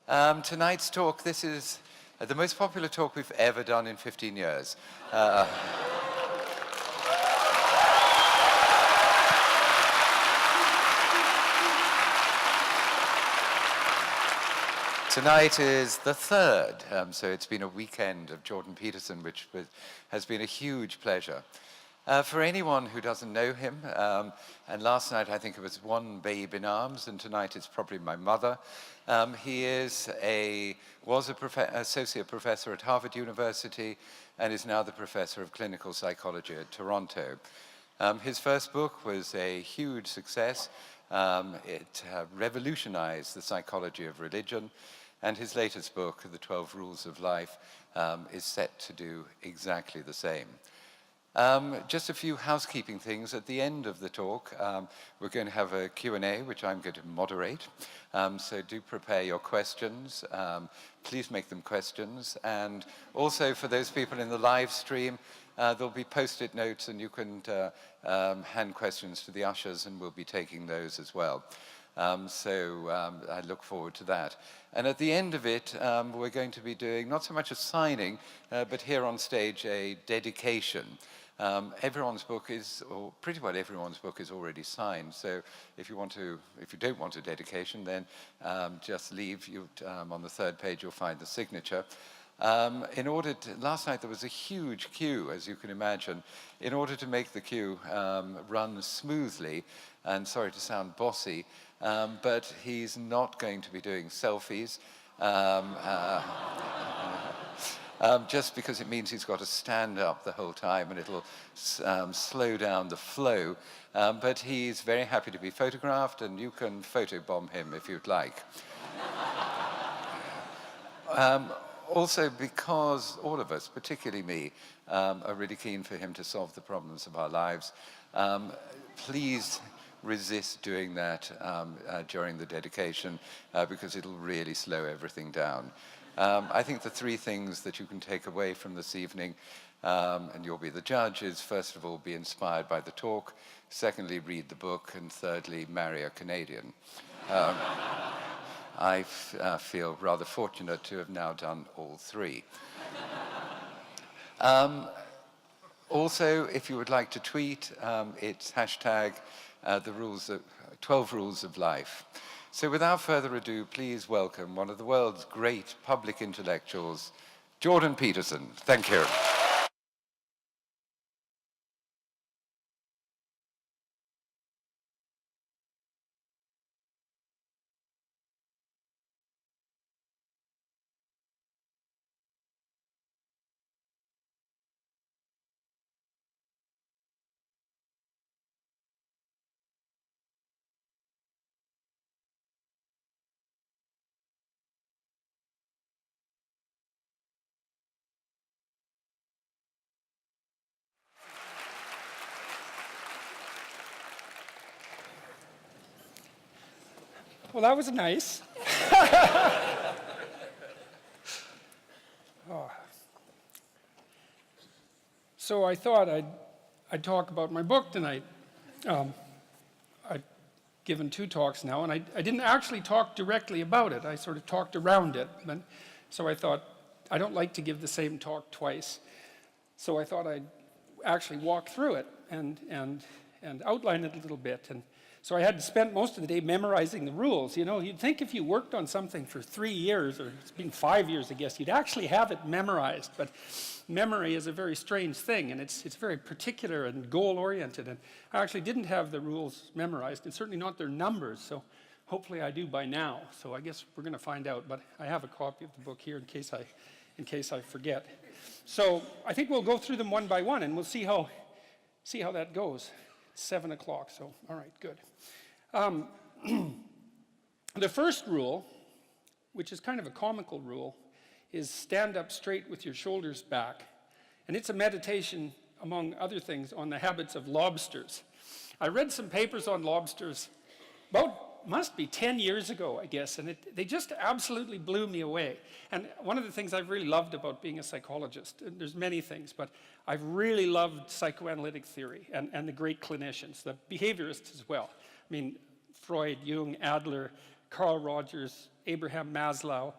Tonight's talk, this is the most popular talk we've ever done in 15 years. Tonight is the third, so it's been a weekend of Jordan Peterson, which has been a huge pleasure. For anyone who doesn't know him, and last night I think it was one babe in arms, and tonight it's probably my mother. He was associate professor at Harvard University and is now the professor of clinical psychology at Toronto. His first book was a huge success. It revolutionized the psychology of religion, and his latest book, The 12 Rules of Life, is set to do exactly the same. Just a few housekeeping things. At the end of the talk, we're going to have a Q&A, which I'm going to moderate. So do prepare your questions. Please make them questions. And also for those people in the live stream, there'll be post-it notes, and you can hand questions to the ushers, and we'll be taking those as well. I look forward to that. And at the end of it, we're going to be doing not so much a signing, but here on stage, a dedication. Everyone's book is, or pretty well everyone's book is already signed. So if you don't want a dedication, then just leave. On the third page, you'll find the signature. Last night there was a huge queue, as you can imagine. In order to make the queue run smoothly, and sorry to sound bossy, but he's not going to be doing selfies. Just because it means he's got to stand up the whole time and it'll slow down the flow. But he's very happy to be photographed, and you can photobomb him if you'd like. Also, because all of us, particularly me, are really keen for him to solve the problems of our lives, please resist doing that during the dedication because it'll really slow everything down. I think the three things that you can take away from this evening, and you'll be the judge, is first of all, be inspired by the talk, secondly, read the book, and thirdly, marry a Canadian. I feel rather fortunate to have now done all three. Also, if you would like to tweet, it's hashtag the 12 Rules of Life. So without further ado, please welcome one of the world's great public intellectuals, Jordan Peterson. Thank you. Well, that was nice. Oh. So I thought I'd talk about my book tonight. I've given 2 talks now, and I didn't actually talk directly about it. I sort of talked around it. So I thought, I don't like to give the same talk twice. So I thought I'd actually walk through it and outline it a little bit. And so I had to spend most of the day memorizing the rules. You know, you'd think if you worked on something for 3 years, or it's been 5 years, I guess, you'd actually have it memorized. But memory is a very strange thing, and it's very particular and goal-oriented. And I actually didn't have the rules memorized, and certainly not their numbers. So hopefully I do by now. So I guess we're going to find out. But I have a copy of the book here in case I forget. So I think we'll go through them one by one, and we'll see how that goes. 7 o'clock, so all right, good. The first rule, which is kind of a comical rule, is stand up straight with your shoulders back. And it's a meditation, among other things, on the habits of lobsters. I read some papers on lobsters must be 10 years ago, I guess, and they just absolutely blew me away. And one of the things I've really loved about being a psychologist, and there's many things, but I've really loved psychoanalytic theory and the great clinicians, the behaviorists as well. I mean, Freud, Jung, Adler, Carl Rogers, Abraham Maslow,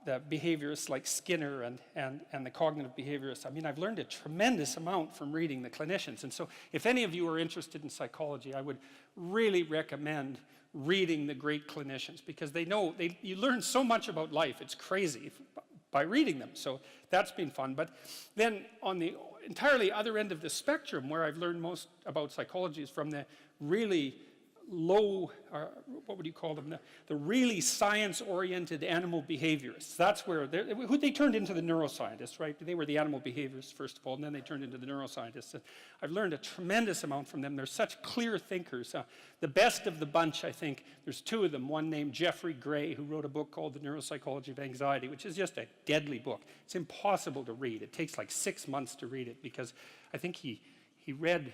the behaviorists like Skinner and the cognitive behaviorists. I mean, I've learned a tremendous amount from reading the clinicians. And so if any of you are interested in psychology, I would really recommend reading the great clinicians, because you learn so much about life. It's crazy by reading them. So that's been fun. But then on the entirely other end of the spectrum, where I've learned most about psychology, is from the really low, what would you call them, the really science-oriented animal behaviorists. That's where they turned into the neuroscientists, right? They were the animal behaviorists, first of all, and then they turned into the neuroscientists. And I've learned a tremendous amount from them. They're such clear thinkers. The best of the bunch, I think, there's two of them. One named Jeffrey Gray, who wrote a book called The Neuropsychology of Anxiety, which is just a deadly book. It's impossible to read. It takes like 6 months to read it, because I think he read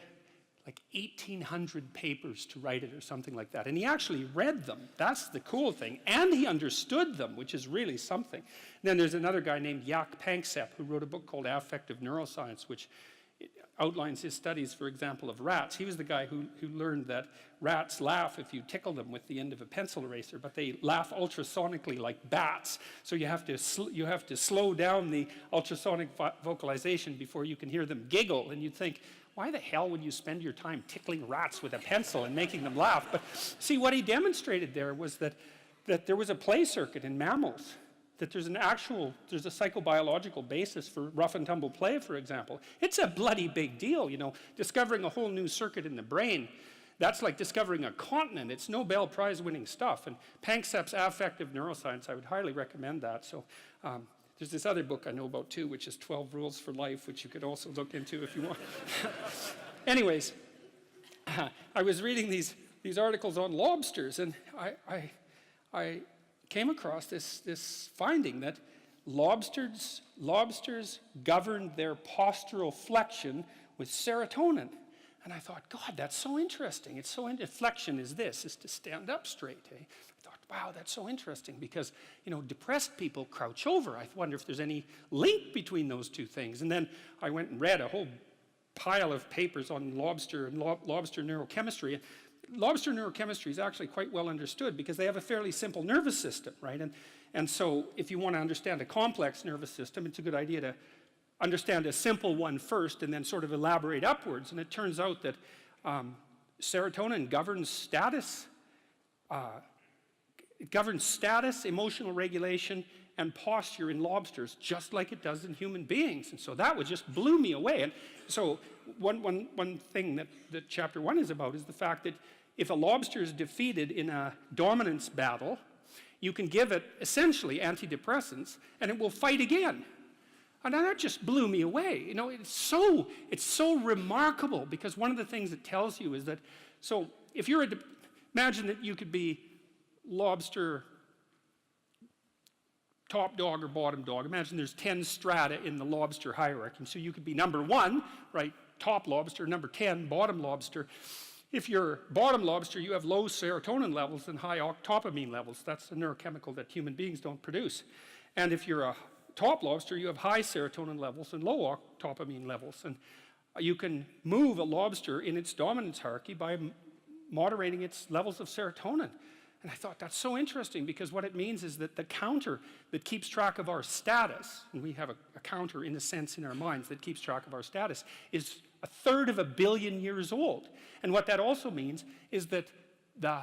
like 1,800 papers to write it or something like that. And he actually read them. That's the cool thing. And he understood them, which is really something. And then there's another guy named Jaak Panksepp, who wrote a book called Affective Neuroscience, which outlines his studies, for example, of rats. He was the guy who learned that rats laugh if you tickle them with the end of a pencil eraser, but they laugh ultrasonically like bats. So you have to slow down the ultrasonic vocalization before you can hear them giggle. And you'd think, why the hell would you spend your time tickling rats with a pencil and making them laugh? But see, what he demonstrated there was that there was a play circuit in mammals, that there's a psychobiological basis for rough and tumble play, for example. It's a bloody big deal, you know, discovering a whole new circuit in the brain. That's like discovering a continent. It's Nobel Prize winning stuff. And Panksepp's Affective Neuroscience, I would highly recommend that. So there's this other book I know about too, which is 12 Rules for Life, which you could also look into if you want. Anyways, I was reading these articles on lobsters, and I came across this finding that lobsters governed their postural flexion with serotonin. And I thought, God, that's so interesting. It's so flexion is to stand up straight. Eh? I thought, wow, that's so interesting, because, you know, depressed people crouch over. I wonder if there's any link between those two things. And then I went and read a whole pile of papers on lobster and lobster neurochemistry. Lobster neurochemistry is actually quite well understood, because they have a fairly simple nervous system, right? And so if you want to understand a complex nervous system, it's a good idea to understand a simple one first and then sort of elaborate upwards. And it turns out that serotonin governs status. It governs status, emotional regulation, and posture in lobsters, just like it does in human beings. And so that just blew me away. And so one thing that chapter 1 is about is the fact that if a lobster is defeated in a dominance battle, you can give it essentially antidepressants, and it will fight again. And that just blew me away. You know, it's so remarkable, because one of the things it tells you is that, so if you're imagine that you could be lobster top dog or bottom dog. Imagine there's 10 strata in the lobster hierarchy. So you could be number 1, right, top lobster, number 10, bottom lobster. If you're bottom lobster, you have low serotonin levels and high octopamine levels. That's a neurochemical that human beings don't produce. And if you're a top lobster, you have high serotonin levels and low octopamine levels. And you can move a lobster in its dominance hierarchy by moderating its levels of serotonin. And I thought, that's so interesting, because what it means is that the counter that keeps track of our status, and we have a counter in a sense in our minds that keeps track of our status, is 1/3 of a billion years old. And what that also means is that the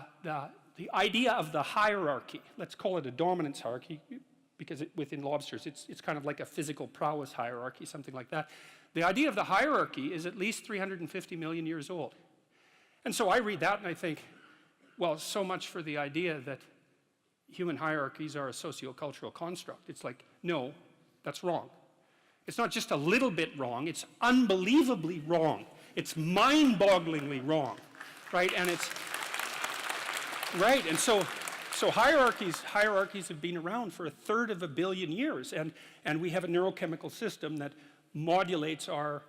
idea of the hierarchy, let's call it a dominance hierarchy, because within lobsters it's kind of like a physical prowess hierarchy, something like that. The idea of the hierarchy is at least 350 million years old. And so I read that and I think, well, so much for the idea that human hierarchies are a sociocultural construct. It's like, no, that's wrong. It's not just a little bit wrong, it's unbelievably wrong. It's mind-bogglingly wrong, right? And it's, right, and so hierarchies have been around for 1/3 of a billion years, and we have a neurochemical system that modulates our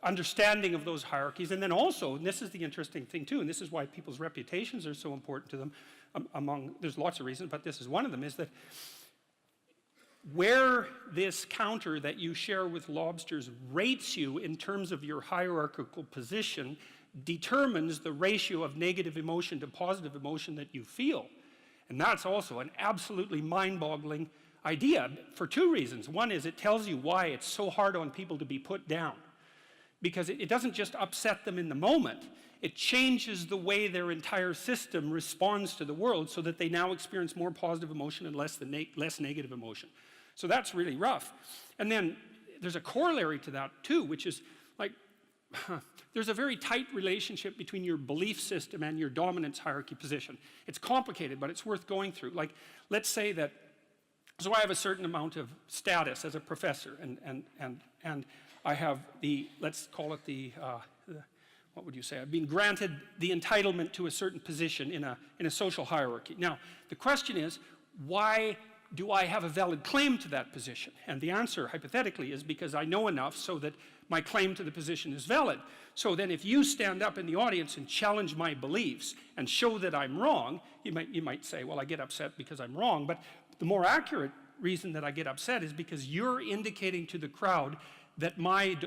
understanding of those hierarchies. And then also, and this is the interesting thing too, and this is why people's reputations are so important to them, there's lots of reasons, but this is one of them, is that where this counter that you share with lobsters rates you in terms of your hierarchical position determines the ratio of negative emotion to positive emotion that you feel. And that's also an absolutely mind-boggling idea for two reasons. One is it tells you why it's so hard on people to be put down. Because it doesn't just upset them in the moment, it changes the way their entire system responds to the world so that they now experience more positive emotion and less negative emotion. So that's really rough. And then there's a corollary to that too, which is like, there's a very tight relationship between your belief system and your dominance hierarchy position. It's complicated, but it's worth going through. Like, let's say that, so I have a certain amount of status as a professor, and I have the, let's call it the what would you say? I've been granted the entitlement to a certain position in a social hierarchy. Now, the question is, why do I have a valid claim to that position? And the answer, hypothetically, is because I know enough so that my claim to the position is valid. So then if you stand up in the audience and challenge my beliefs and show that I'm wrong, you might say, well, I get upset because I'm wrong. But the more accurate reason that I get upset is because you're indicating to the crowd that my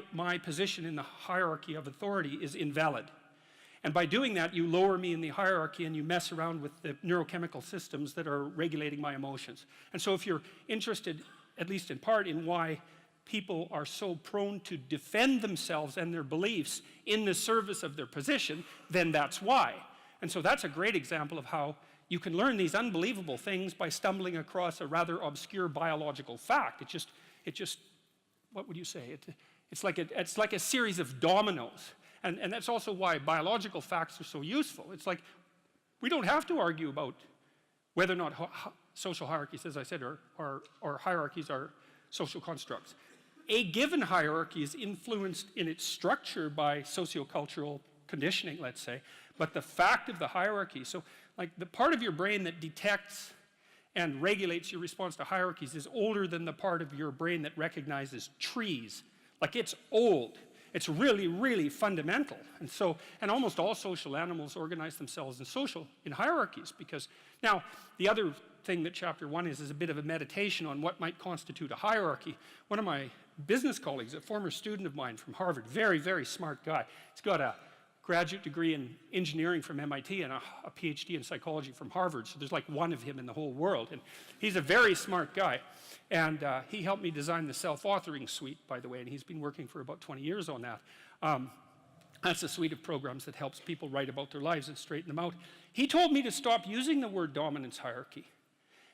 position in the hierarchy of authority is invalid. And by doing that, you lower me in the hierarchy and you mess around with the neurochemical systems that are regulating my emotions. And so if you're interested, at least in part, in why people are so prone to defend themselves and their beliefs in the service of their position, then that's why. And so that's a great example of how you can learn these unbelievable things by stumbling across a rather obscure biological fact. It just what would you say? It's like a series of dominoes. And that's also why biological facts are so useful. It's like, we don't have to argue about whether or not social hierarchies, as I said, or hierarchies are social constructs. A given hierarchy is influenced in its structure by sociocultural conditioning, let's say, but the fact of the hierarchy, so like the part of your brain that detects and regulates your response to hierarchies is older than the part of your brain that recognizes trees. Like, it's old. It's really, really fundamental. And so, and almost all social animals organize themselves in hierarchies, because now the other thing that chapter 1 is a bit of a meditation on what might constitute a hierarchy. One of my business colleagues, a former student of mine from Harvard, very, very smart guy. He's got a graduate degree in engineering from MIT and a PhD in psychology from Harvard, so there's like one of him in the whole world. And he's a very smart guy. And he helped me design the self-authoring suite, by the way, and he's been working for about 20 years on that. That's a suite of programs that helps people write about their lives and straighten them out. He told me to stop using the word dominance hierarchy.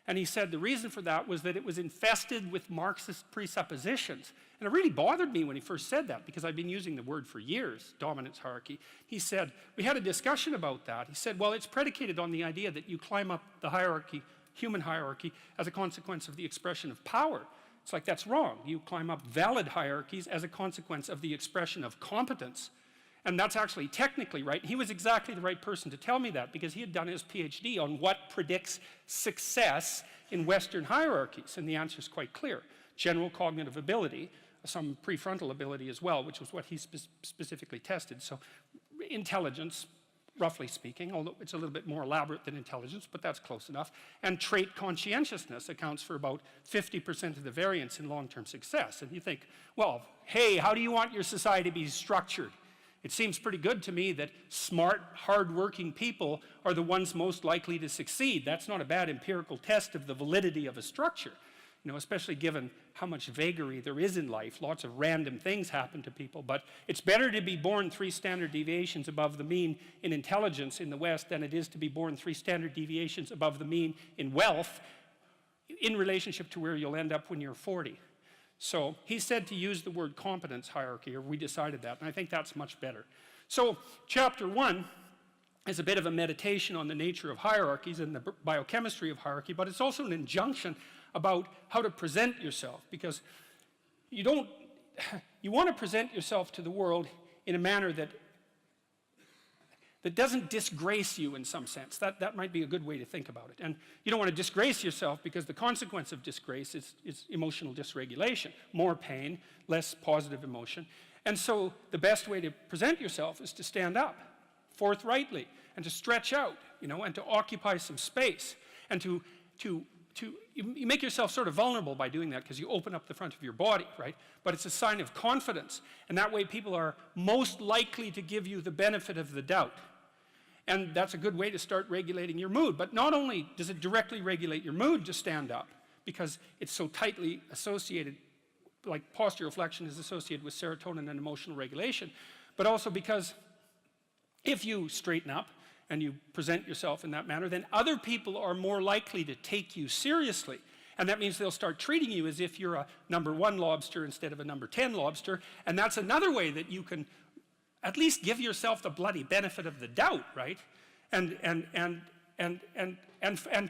And he said the reason for that was that it was infested with Marxist presuppositions. And it really bothered me when he first said that, because I've been using the word for years, dominance hierarchy. He said, we had a discussion about that. He said, well, it's predicated on the idea that you climb up the hierarchy, human hierarchy, as a consequence of the expression of power. It's like, that's wrong. You climb up valid hierarchies as a consequence of the expression of competence. And that's actually technically right. He was exactly the right person to tell me that, because he had done his PhD on what predicts success in Western hierarchies. And the answer is quite clear. General cognitive ability, some prefrontal ability as well, which was what he specifically tested. So intelligence, roughly speaking, although it's a little bit more elaborate than intelligence, but that's close enough. And trait conscientiousness accounts for about 50% of the variance in long-term success. And you think, well, hey, how do you want your society to be structured? It seems pretty good to me that smart, hard-working people are the ones most likely to succeed. That's not a bad empirical test of the validity of a structure, you know, especially given how much vagary there is in life. Lots of random things happen to people, but it's better to be born 3 standard deviations above the mean in intelligence in the West than it is to be born 3 standard deviations above the mean in wealth in relationship to where you'll end up when you're 40. So he said to use the word competence hierarchy, or we decided that, and I think that's much better. So chapter 1 is a bit of a meditation on the nature of hierarchies and the biochemistry of hierarchy, but it's also an injunction about how to present yourself, because you want to present yourself to the world in a manner that doesn't disgrace you in some sense. That might be a good way to think about it. And you don't want to disgrace yourself, because the consequence of disgrace is emotional dysregulation, more pain, less positive emotion. And so the best way to present yourself is to stand up forthrightly and to stretch out, you know, and to occupy some space, and you make yourself sort of vulnerable by doing that, because you open up the front of your body, right? But it's a sign of confidence, and that way people are most likely to give you the benefit of the doubt. And that's a good way to start regulating your mood. But not only does it directly regulate your mood to stand up, because it's so tightly associated, like postural flexion is associated with serotonin and emotional regulation, but also because if you straighten up and you present yourself in that manner, then other people are more likely to take you seriously. And that means they'll start treating you as if you're a #1 lobster instead of a #10 lobster. And that's another way that you can at least give yourself the bloody benefit of the doubt, right? And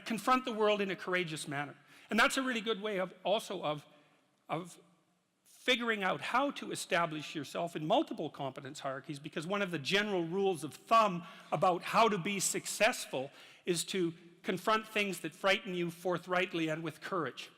confront the world in a courageous manner. And that's a really good way of figuring out how to establish yourself in multiple competence hierarchies, because one of the general rules of thumb about how to be successful is to confront things that frighten you forthrightly and with courage.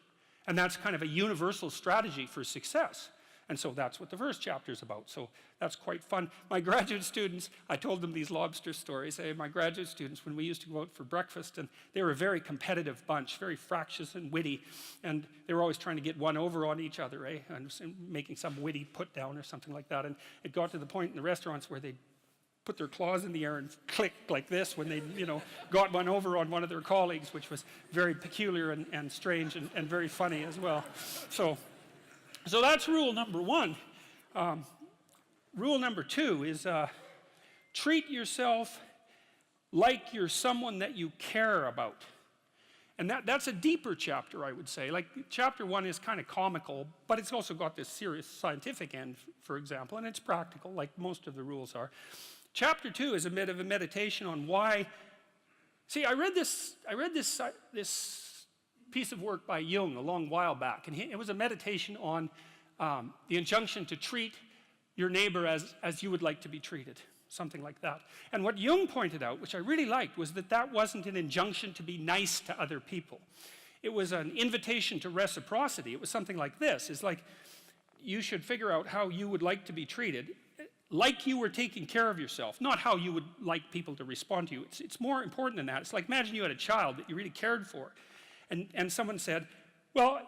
And that's kind of a universal strategy for success. And so that's what the first chapter is about. So that's quite fun. My graduate students, I told them these lobster stories. My graduate students, when we used to go out for breakfast, and they were a very competitive bunch, very fractious and witty, and they were always trying to get one over on each other, and making some witty put down or something like that. And it got to the point in the restaurants where they'd put their claws in the air and click like this when they, got one over on one of their colleagues, which was very peculiar and strange and very funny as well. So that's rule number 1. Rule number 2 is treat yourself like you're someone that you care about. And that's a deeper chapter, I would say. Like, chapter 1 is kind of comical, but it's also got this serious scientific end, for example, and it's practical, like most of the rules are. Chapter 2 is a bit of a meditation on why. See, I read this piece of work by Jung a long while back, and it was a meditation on the injunction to treat your neighbor as you would like to be treated, something like that. And what Jung pointed out, which I really liked, was that wasn't an injunction to be nice to other people. It was an invitation to reciprocity. It was something like this. It's like, you should figure out how you would like to be treated, like you were taking care of yourself, not how you would like people to respond to you. It's more important than that. It's like, imagine you had a child that you really cared for, and someone said, well,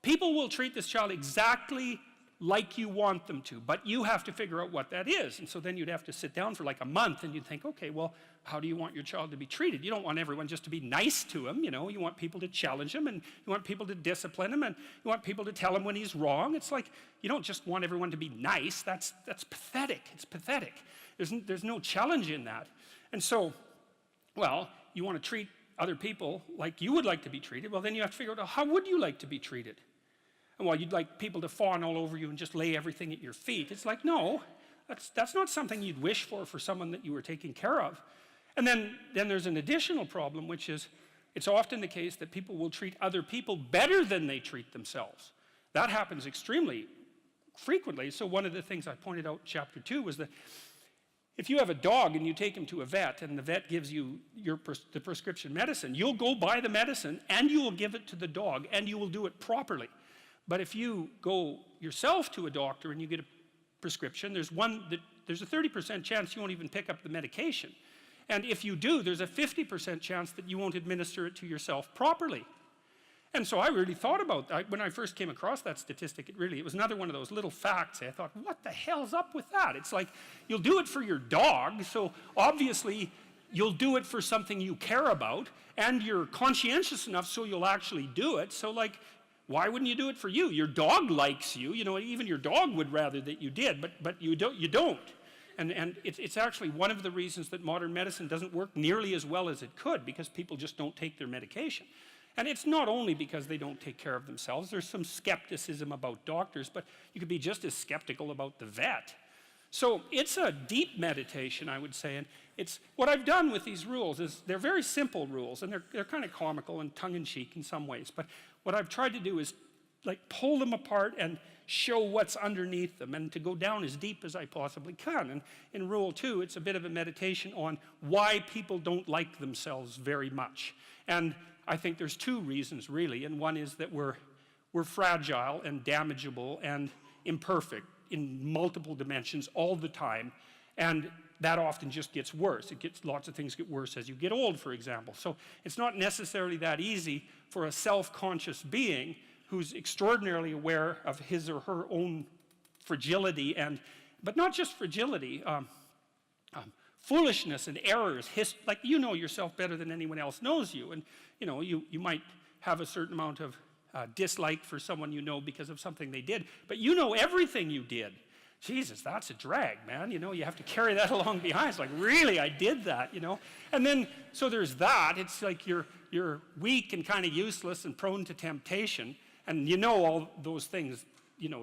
people will treat this child exactly like you want them to, but you have to figure out what that is. And so then you'd have to sit down for like a month and you'd think, okay, well, how do you want your child to be treated? You don't want everyone just to be nice to him, you want people to challenge him, and you want people to discipline him, and you want people to tell him when he's wrong. It's like, you don't just want everyone to be nice. That's pathetic. It's pathetic. There's no challenge in that. And so, well, you want to treat other people like you would like to be treated. Well, then you have to figure out, how would you like to be treated? And while you'd like people to fawn all over you and just lay everything at your feet, it's like, no, that's not something you'd wish for someone that you were taking care of. And then there's an additional problem, which is it's often the case that people will treat other people better than they treat themselves. That happens extremely frequently. So one of the things I pointed out in chapter 2 was that if you have a dog and you take him to a vet and the vet gives you the prescription medicine, you'll go buy the medicine and you will give it to the dog and you will do it properly. But if you go yourself to a doctor and you get a prescription, there's a 30% chance you won't even pick up the medication. And if you do, there's a 50% chance that you won't administer it to yourself properly. And so I really thought about that. When I first came across that statistic, it was another one of those little facts. I thought, what the hell's up with that? It's like, you'll do it for your dog, so obviously you'll do it for something you care about, and you're conscientious enough so you'll actually do it. So like, why wouldn't you do it for you? Your dog likes you, even your dog would rather that you did, but you don't. And it's actually one of the reasons that modern medicine doesn't work nearly as well as it could, because people just don't take their medication. And it's not only because they don't take care of themselves. There's some skepticism about doctors, but you could be just as skeptical about the vet. So it's a deep meditation, I would say, and it's what I've done with these rules is they're very simple rules, and they're kind of comical and tongue-in-cheek in some ways, but what I've tried to do is like pull them apart and show what's underneath them, and to go down as deep as I possibly can. And in rule 2, it's a bit of a meditation on why people don't like themselves very much. And I think there's 2 reasons really, and one is that we're fragile and damageable and imperfect in multiple dimensions all the time, and that often just gets worse. Lots of things get worse as you get old, for example. So it's not necessarily that easy for a self-conscious being who's extraordinarily aware of his or her own fragility, but not just fragility, foolishness and errors, like you know yourself better than anyone else knows you. And you might have a certain amount of dislike for someone you know because of something they did, but you know everything you did. Jesus, that's a drag, man. You have to carry that along behind. It's like, really, I did that, And then, so there's that. It's like you're weak and kind of useless and prone to temptation. And all those things,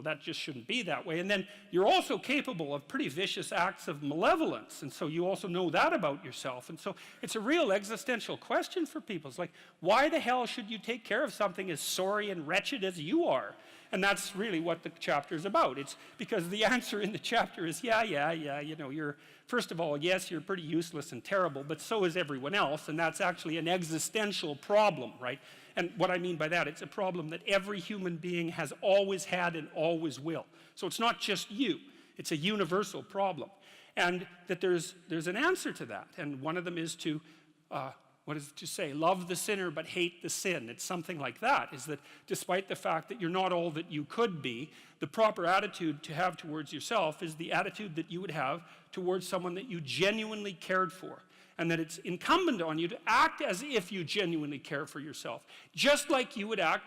that just shouldn't be that way. And then you're also capable of pretty vicious acts of malevolence. And so you also know that about yourself. And so it's a real existential question for people. It's like, why the hell should you take care of something as sorry and wretched as you are? And that's really what the chapter is about. It's because the answer in the chapter is, you're, first of all, yes, you're pretty useless and terrible, but so is everyone else, and that's actually an existential problem, right? And what I mean by that, it's a problem that every human being has always had and always will. So it's not just you, it's a universal problem. And that there's an answer to that, and one of them is to, what does it say? Love the sinner but hate the sin. It's something like that, is that despite the fact that you're not all that you could be, the proper attitude to have towards yourself is the attitude that you would have towards someone that you genuinely cared for. And that it's incumbent on you to act as if you genuinely care for yourself, just like you would act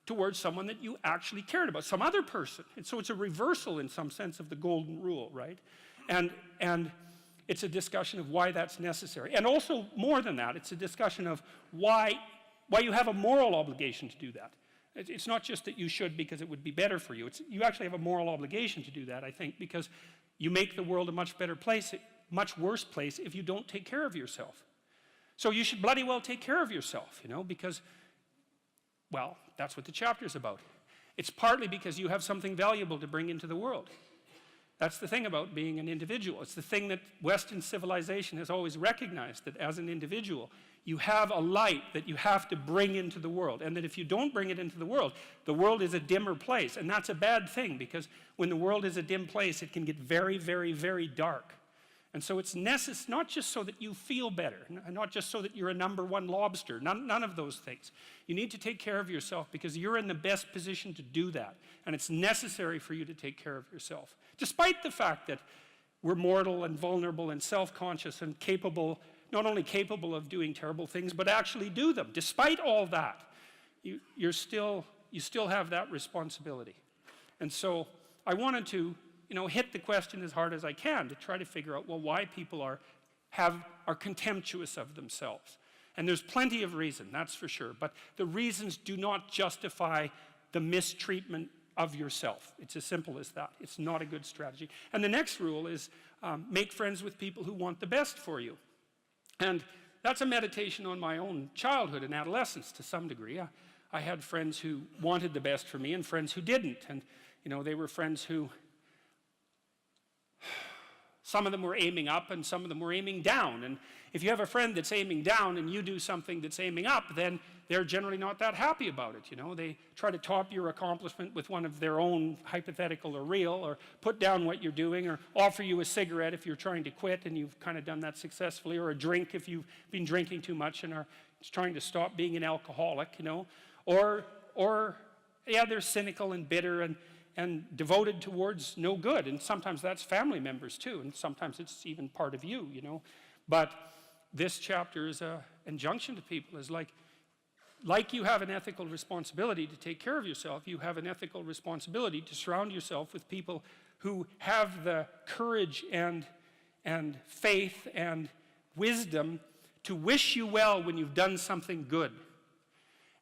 towards someone that you actually cared about, some other person. And so it's a reversal in some sense of the golden rule, right? And it's a discussion of why that's necessary. And also, more than that, it's a discussion of why you have a moral obligation to do that. It's not just that you should because it would be better for you. You actually have a moral obligation to do that, I think, because you make the world a much better place, much worse place if you don't take care of yourself. So you should bloody well take care of yourself, because, well, that's what the chapter's about. It's partly because you have something valuable to bring into the world. That's the thing about being an individual. It's the thing that Western civilization has always recognized, that as an individual, you have a light that you have to bring into the world. And that if you don't bring it into the world is a dimmer place. And that's a bad thing, because when the world is a dim place, it can get very, very, very dark. And so it's necessary, not just so that you feel better, not just so that you're a #1 lobster, none of those things. You need to take care of yourself because you're in the best position to do that. And it's necessary for you to take care of yourself. Despite the fact that we're mortal and vulnerable and self-conscious and capable, not only capable of doing terrible things, but actually do them. Despite all that, you still have that responsibility. And so I wanted to hit the question as hard as I can to try to figure out, well, why people are contemptuous of themselves. And there's plenty of reason, that's for sure. But the reasons do not justify the mistreatment of yourself. It's as simple as that. It's not a good strategy. And the next rule is make friends with people who want the best for you. And that's a meditation on my own childhood and adolescence to some degree. I had friends who wanted the best for me and friends who didn't. And they were friends who, some of them were aiming up and some of them were aiming down. And if you have a friend that's aiming down and you do something that's aiming up, then they're generally not that happy about it. They try to top your accomplishment with one of their own, hypothetical or real, or put down what you're doing, or offer you a cigarette if you're trying to quit and you've kind of done that successfully, or a drink if you've been drinking too much and are trying to stop being an alcoholic, or they're cynical and bitter and devoted towards no good. And sometimes that's family members too, and sometimes it's even part of you, But this chapter is an injunction to people, is like you have an ethical responsibility to take care of yourself, you have an ethical responsibility to surround yourself with people who have the courage and faith and wisdom to wish you well when you've done something good,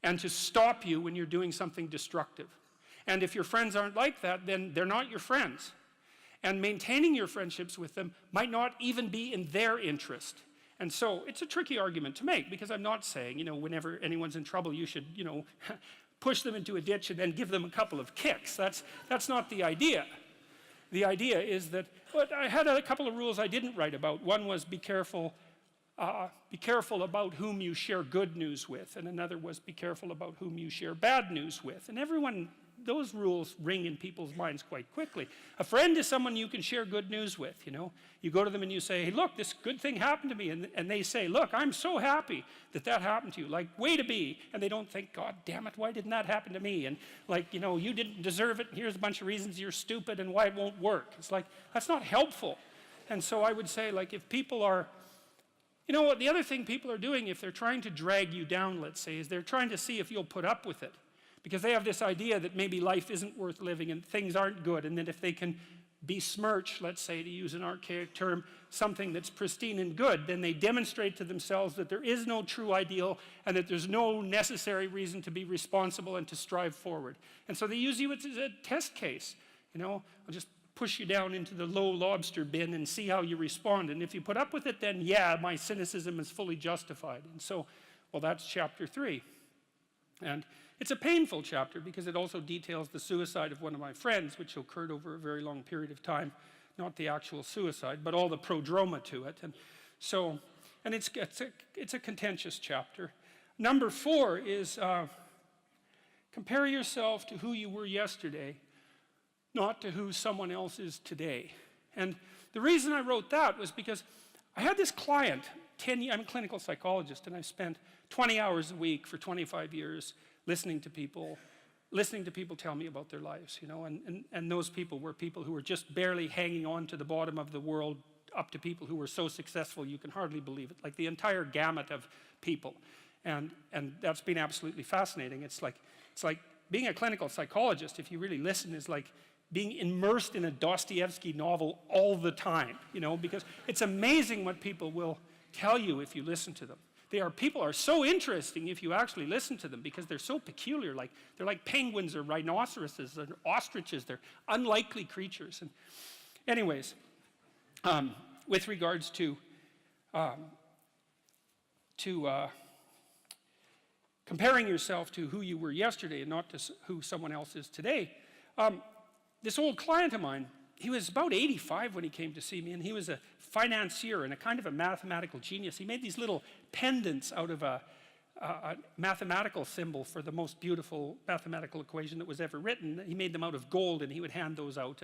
and to stop you when you're doing something destructive. And if your friends aren't like that, then they're not your friends. And maintaining your friendships with them might not even be in their interest. And so it's a tricky argument to make, because I'm not saying, whenever anyone's in trouble, you should, push them into a ditch and then give them a couple of kicks. That's not the idea. The idea is that, I had a couple of rules I didn't write about. One was be careful about whom you share good news with. And another was be careful about whom you share bad news with. And those rules ring in people's minds quite quickly. A friend is someone you can share good news with, You go to them and you say, hey, look, this good thing happened to me. And they say, look, I'm so happy that happened to you. Like, way to be. And they don't think, God damn it, why didn't that happen to me? And you didn't deserve it. And here's a bunch of reasons you're stupid and why it won't work. It's like, that's not helpful. And so I would say, like, if people are, you know what, the other thing people are doing, if they're trying to drag you down, let's say, is they're trying to see if you'll put up with it. Because they have this idea that maybe life isn't worth living and things aren't good, and that if they can besmirch, let's say, to use an archaic term, something that's pristine and good, then they demonstrate to themselves that there is no true ideal and that there's no necessary reason to be responsible and to strive forward. And so they use you as a test case. You know, I'll just push you down into the low lobster bin and see how you respond. And if you put up with it, then yeah, my cynicism is fully justified. And so, well, that's chapter 3. And it's a painful chapter because it also details the suicide of one of my friends, which occurred over a very long period of time. Not the actual suicide, but all the prodroma to it. And so, and it's a contentious chapter. Number 4 is compare yourself to who you were yesterday, not to who someone else is today. And the reason I wrote that was because I had this client, I'm a clinical psychologist, and I've spent 20 hours a week for 25 years listening to people tell me about their lives, you know, and those people were people who were just barely hanging on to the bottom of the world, up to people who were so successful you can hardly believe it, like the entire gamut of people. And that's been absolutely fascinating. It's like being a clinical psychologist, if you really listen, is like being immersed in a Dostoevsky novel all the time, you know, because it's amazing what people will tell you if you listen to them. People are so interesting if you actually listen to them because they're so peculiar. Like, they're like penguins or rhinoceroses or ostriches. They're unlikely creatures. And anyways, with regards to comparing yourself to who you were yesterday and not to who someone else is today, this old client of mine, he was about 85 when he came to see me, and he was a financier and a kind of a mathematical genius. He made these little pendants out of a mathematical symbol for the most beautiful mathematical equation that was ever written. He made them out of gold, and he would hand those out.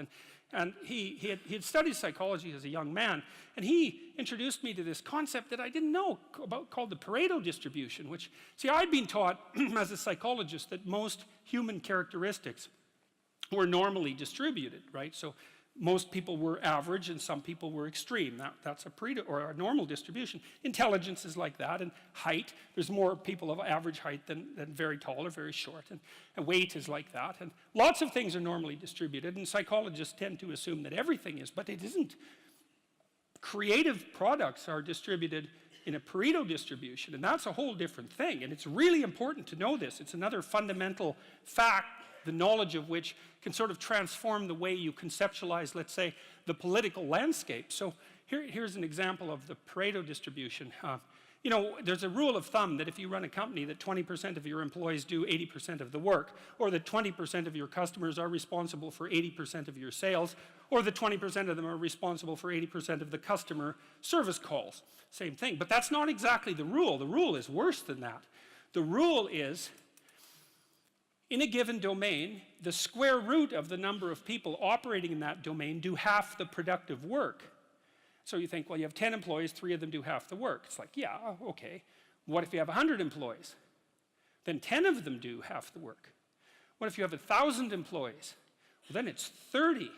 And he had studied psychology as a young man, and he introduced me to this concept that I didn't know about called the Pareto distribution, which, see, I'd been taught as a psychologist that most human characteristics were normally distributed, right? So most people were average and some people were extreme. That's a Pareto or a normal distribution. Intelligence is like that, and height, there's more people of average height than very tall or very short, and weight is like that, and lots of things are normally distributed, and psychologists tend to assume that everything is, but it isn't. Creative products are distributed in a Pareto distribution, and that's a whole different thing, and it's really important to know this. It's another fundamental fact, the knowledge of which can sort of transform the way you conceptualize, let's say, the political landscape. So here's an example of the Pareto distribution. You know, there's a rule of thumb that if you run a company that 20% of your employees do 80% of the work, or that 20% of your customers are responsible for 80% of your sales, or that 20% of them are responsible for 80% of the customer service calls. Same thing, but that's not exactly the rule. The rule is worse than that. The rule is, in a given domain, the square root of the number of people operating in that domain do half the productive work. So you think, well, you have 10 employees, 3 of them do half the work. It's like, yeah, okay. What if you have 100 employees? Then 10 of them do half the work. What if you have 1,000 employees? Well, then it's 30.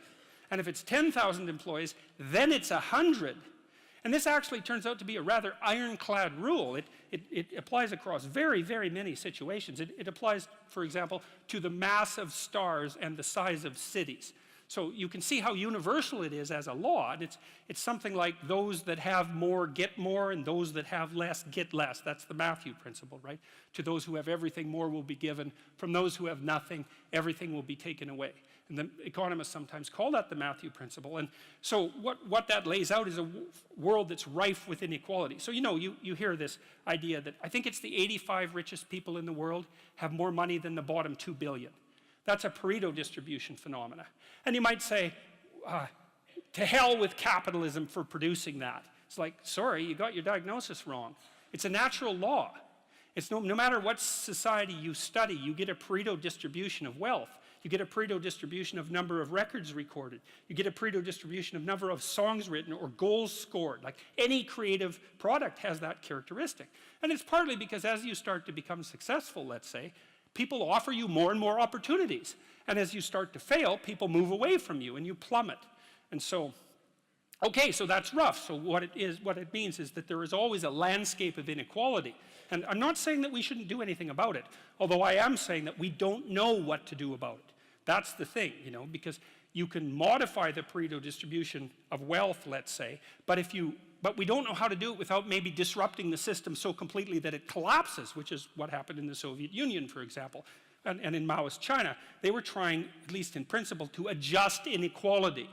And if it's 10,000 employees, then it's 100. And this actually turns out to be a rather ironclad rule. It applies across very, very many situations. It applies, for example, to the mass of stars and the size of cities. So you can see how universal it is as a law. And it's something like those that have more get more, and those that have less get less. That's the Matthew principle, right? To those who have everything, more will be given. From those who have nothing, everything will be taken away. And the economists sometimes call that the Matthew principle. And so what that lays out is a world that's rife with inequality. So, you know, you hear this idea that I think it's the 85 richest people in the world have more money than the bottom 2 billion. That's a Pareto distribution phenomena. And you might say, to hell with capitalism for producing that. It's like, sorry, you got your diagnosis wrong. It's a natural law. It's no matter what society you study, you get a Pareto distribution of wealth. You get a Pareto distribution of number of records recorded. You get a Pareto distribution of number of songs written or goals scored. Like any creative product has that characteristic. And it's partly because as you start to become successful, let's say, people offer you more and more opportunities. And as you start to fail, people move away from you and you plummet. And so Okay, so that's rough. So what it means is that there is always a landscape of inequality. And I'm not saying that we shouldn't do anything about it, although I am saying that we don't know what to do about it. That's the thing, because you can modify the Pareto distribution of wealth, let's say, but we don't know how to do it without maybe disrupting the system so completely that it collapses, which is what happened in the Soviet Union, for example, and in Maoist China. They were trying, at least in principle, to adjust inequality.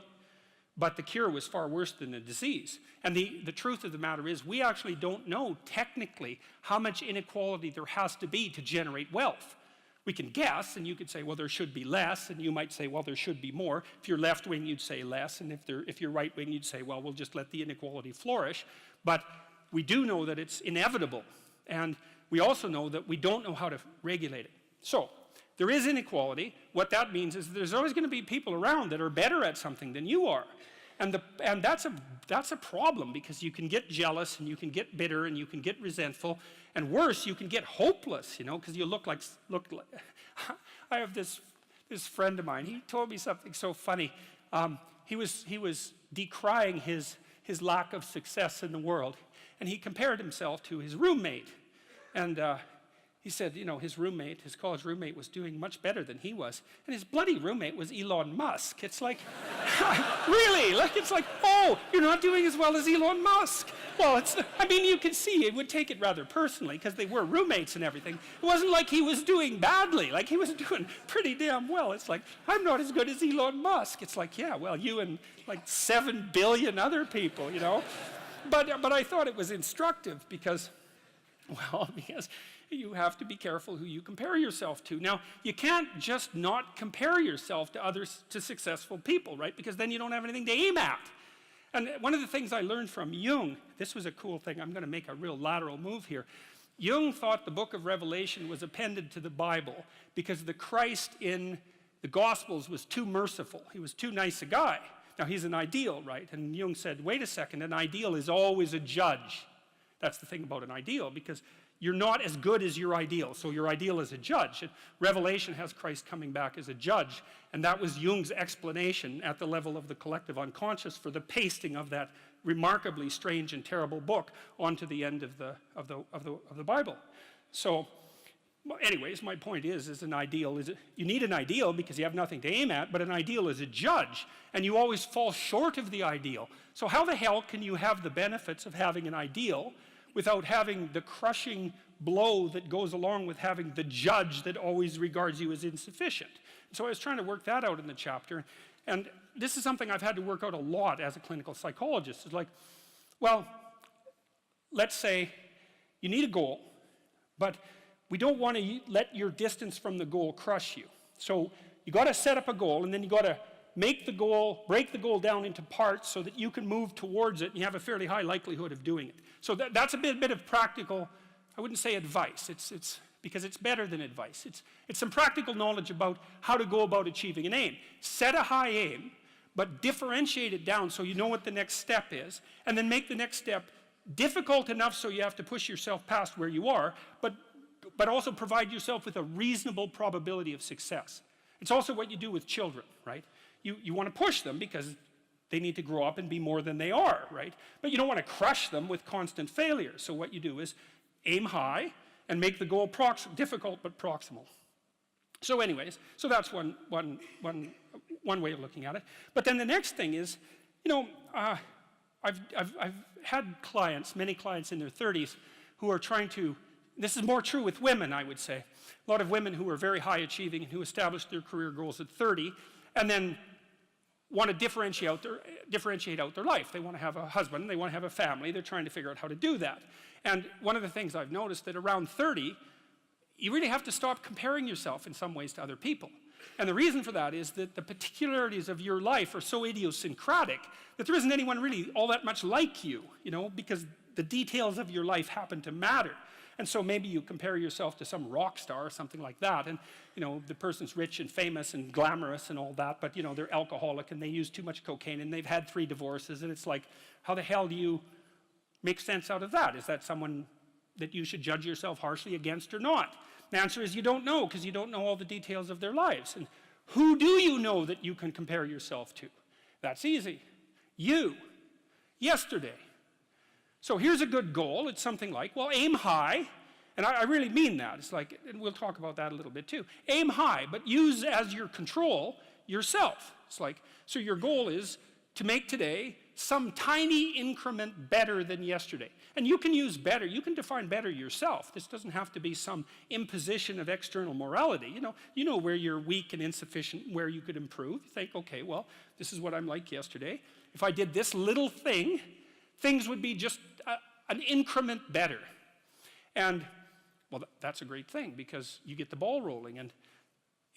But the cure was far worse than the disease. And the truth of the matter is, we actually don't know technically how much inequality there has to be to generate wealth. We can guess, and you could say, well, there should be less, and you might say, well, there should be more. If you're left-wing, you'd say less, and if you're right-wing, you'd say, well, we'll just let the inequality flourish. But we do know that it's inevitable, and we also know that we don't know how to regulate it. So, there is inequality. What that means is there's always going to be people around that are better at something than you are. And that's a problem, because you can get jealous, and you can get bitter, and you can get resentful, and worse, you can get hopeless, because you look like. I have this friend of mine. He told me something so funny. He was decrying his lack of success in the world, and he compared himself to his roommate, and he said, his college roommate was doing much better than he was. And his bloody roommate was Elon Musk. It's like, really? It's like, oh, you're not doing as well as Elon Musk. Well, you can see it would take it rather personally, because they were roommates and everything. It wasn't like he was doing badly. He was doing pretty damn well. It's like, I'm not as good as Elon Musk. It's like, yeah, well, you and 7 billion other people, But I thought it was instructive because you have to be careful who you compare yourself to. Now, you can't just not compare yourself to successful people, right? Because then you don't have anything to aim at. And one of the things I learned from Jung, this was a cool thing, I'm going to make a real lateral move here. Jung thought the book of Revelation was appended to the Bible because the Christ in the Gospels was too merciful. He was too nice a guy. Now, he's an ideal, right? And Jung said, wait a second, an ideal is always a judge. That's the thing about an ideal, because you're not as good as your ideal, so your ideal is a judge. And Revelation has Christ coming back as a judge, and that was Jung's explanation at the level of the collective unconscious for the pasting of that remarkably strange and terrible book onto the end of the Bible. So, anyways, my point is an ideal you need an ideal because you have nothing to aim at, but an ideal is a judge, and you always fall short of the ideal. So how the hell can you have the benefits of having an ideal without having the crushing blow that goes along with having the judge that always regards you as insufficient? So I was trying to work that out in the chapter, and this is something I've had to work out a lot as a clinical psychologist. It's like, well, let's say you need a goal, but we don't want to let your distance from the goal crush you. So you got to set up a goal, and then you got to break the goal down into parts so that you can move towards it, and you have a fairly high likelihood of doing it. So that's a bit of practical, I wouldn't say advice, it's because it's better than advice. It's some practical knowledge about how to go about achieving an aim. Set a high aim, but differentiate it down so you know what the next step is, and then make the next step difficult enough so you have to push yourself past where you are, but also provide yourself with a reasonable probability of success. It's also what you do with children, right? You want to push them because they need to grow up and be more than they are, right? But you don't want to crush them with constant failure. So what you do is aim high and make the goal difficult but proximal. So anyways, so that's one way of looking at it. But then the next thing is, I've had many clients in their 30s who are trying to, this is more true with women, I would say. A lot of women who are very high achieving and who established their career goals at 30 and then want to differentiate out their life. They want to have a husband, they want to have a family, they're trying to figure out how to do that. And one of the things I've noticed that around 30, you really have to stop comparing yourself in some ways to other people. And the reason for that is that the particularities of your life are so idiosyncratic that there isn't anyone really all that much like you, because the details of your life happen to matter. And so maybe you compare yourself to some rock star or something like that, and the person's rich and famous and glamorous and all that, but they're alcoholic and they use too much cocaine and they've had 3 divorces, and it's like, how the hell do you make sense out of that? Is that someone that you should judge yourself harshly against or not? The answer is you don't know, because you don't know all the details of their lives. And who do you know that you can compare yourself to? That's easy. You. yesterday. So here's a good goal. It's something like, well, aim high. And I really mean that. It's like, and we'll talk about that a little bit too. Aim high, but use as your control yourself. It's like, so your goal is to make today some tiny increment better than yesterday. And you can use better, you can define better yourself. This doesn't have to be some imposition of external morality. You know where you're weak and insufficient, where you could improve. You think, okay, well, this is what I'm like yesterday. If I did this little thing, things would be just an increment better. And, well, that's a great thing because you get the ball rolling, and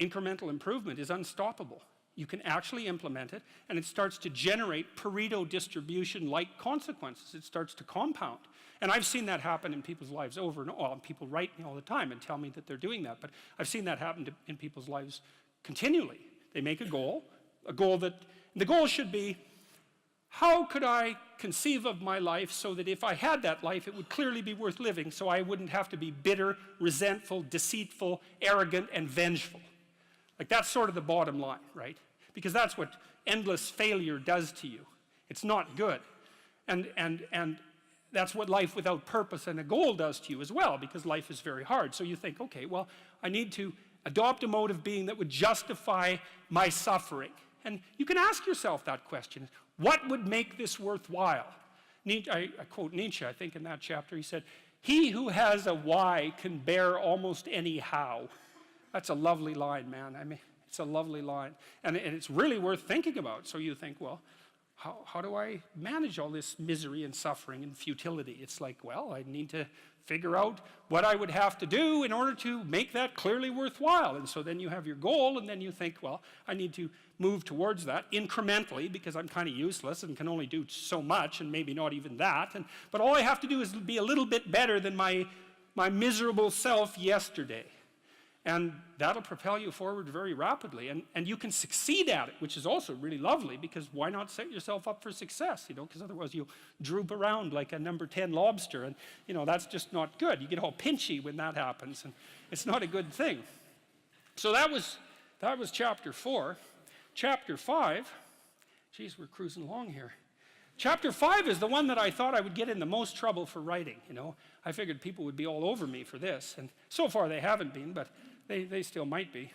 incremental improvement is unstoppable. You can actually implement it, and it starts to generate Pareto distribution-like consequences. It starts to compound. And I've seen that happen in people's lives over and over. Well, people write me all the time and tell me that they're doing that, but I've seen that happen in people's lives continually. They make a goal that, the goal should be, how could I conceive of my life so that if I had that life, it would clearly be worth living, so I wouldn't have to be bitter, resentful, deceitful, arrogant, and vengeful. Like, that's sort of the bottom line, right? Because that's what endless failure does to you. It's not good. And that's what life without purpose and a goal does to you as well, because life is very hard. So you think, okay, well, I need to adopt a mode of being that would justify my suffering. And you can ask yourself that question. What would make this worthwhile? I quote Nietzsche, I think, in that chapter. He said, "He who has a why can bear almost any how." That's a lovely line, man. I mean, it's a lovely line. And it's really worth thinking about. So you think, well, how do I manage all this misery and suffering and futility? It's like, well, I need to figure out what I would have to do in order to make that clearly worthwhile. And so then you have your goal, and then you think, well, I need to move towards that incrementally because I'm kind of useless and can only do so much and maybe not even that. But all I have to do is be a little bit better than my miserable self yesterday. And that'll propel you forward very rapidly. And you can succeed at it, which is also really lovely, because why not set yourself up for success, because otherwise you'll droop around like a number 10 lobster, and, that's just not good. You get all pinchy when that happens, and it's not a good thing. So that was chapter 4. Chapter 5, geez, we're cruising along here. Chapter 5 is the one that I thought I would get in the most trouble for writing, I figured people would be all over me for this, and so far they haven't been, but they still might be.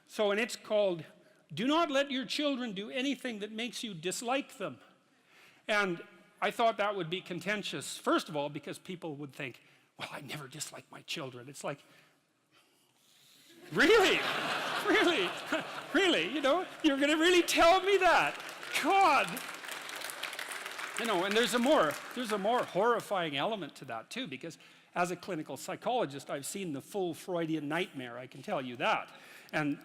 So, and it's called, "Do Not Let Your Children Do Anything That Makes You Dislike Them." And I thought that would be contentious, first of all, because people would think, well, I never dislike my children. It's like, really? Really? Really? You're going to really tell me that? God! And there's a more horrifying element to that too, because as a clinical psychologist, I've seen the full Freudian nightmare, I can tell you that. And,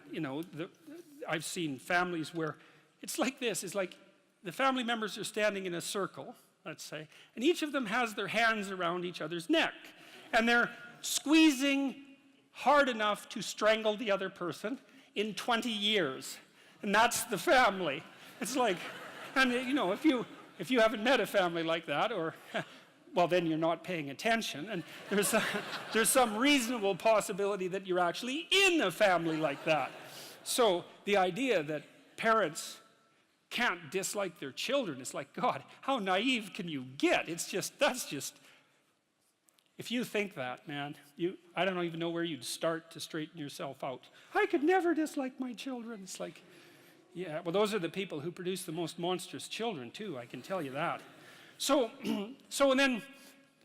I've seen families where it's like this. It's like the family members are standing in a circle, let's say, and each of them has their hands around each other's neck. And they're squeezing hard enough to strangle the other person in 20 years. And that's the family. It's like, and, if you haven't met a family like that, or, well, then you're not paying attention, and there's some reasonable possibility that you're actually in a family like that. So the idea that parents can't dislike their children, it's like, God, how naive can you get? That's just, if you think that, man, I don't even know where you'd start to straighten yourself out. I could never dislike my children. It's like, yeah, well, those are the people who produce the most monstrous children, too, I can tell you that. So and then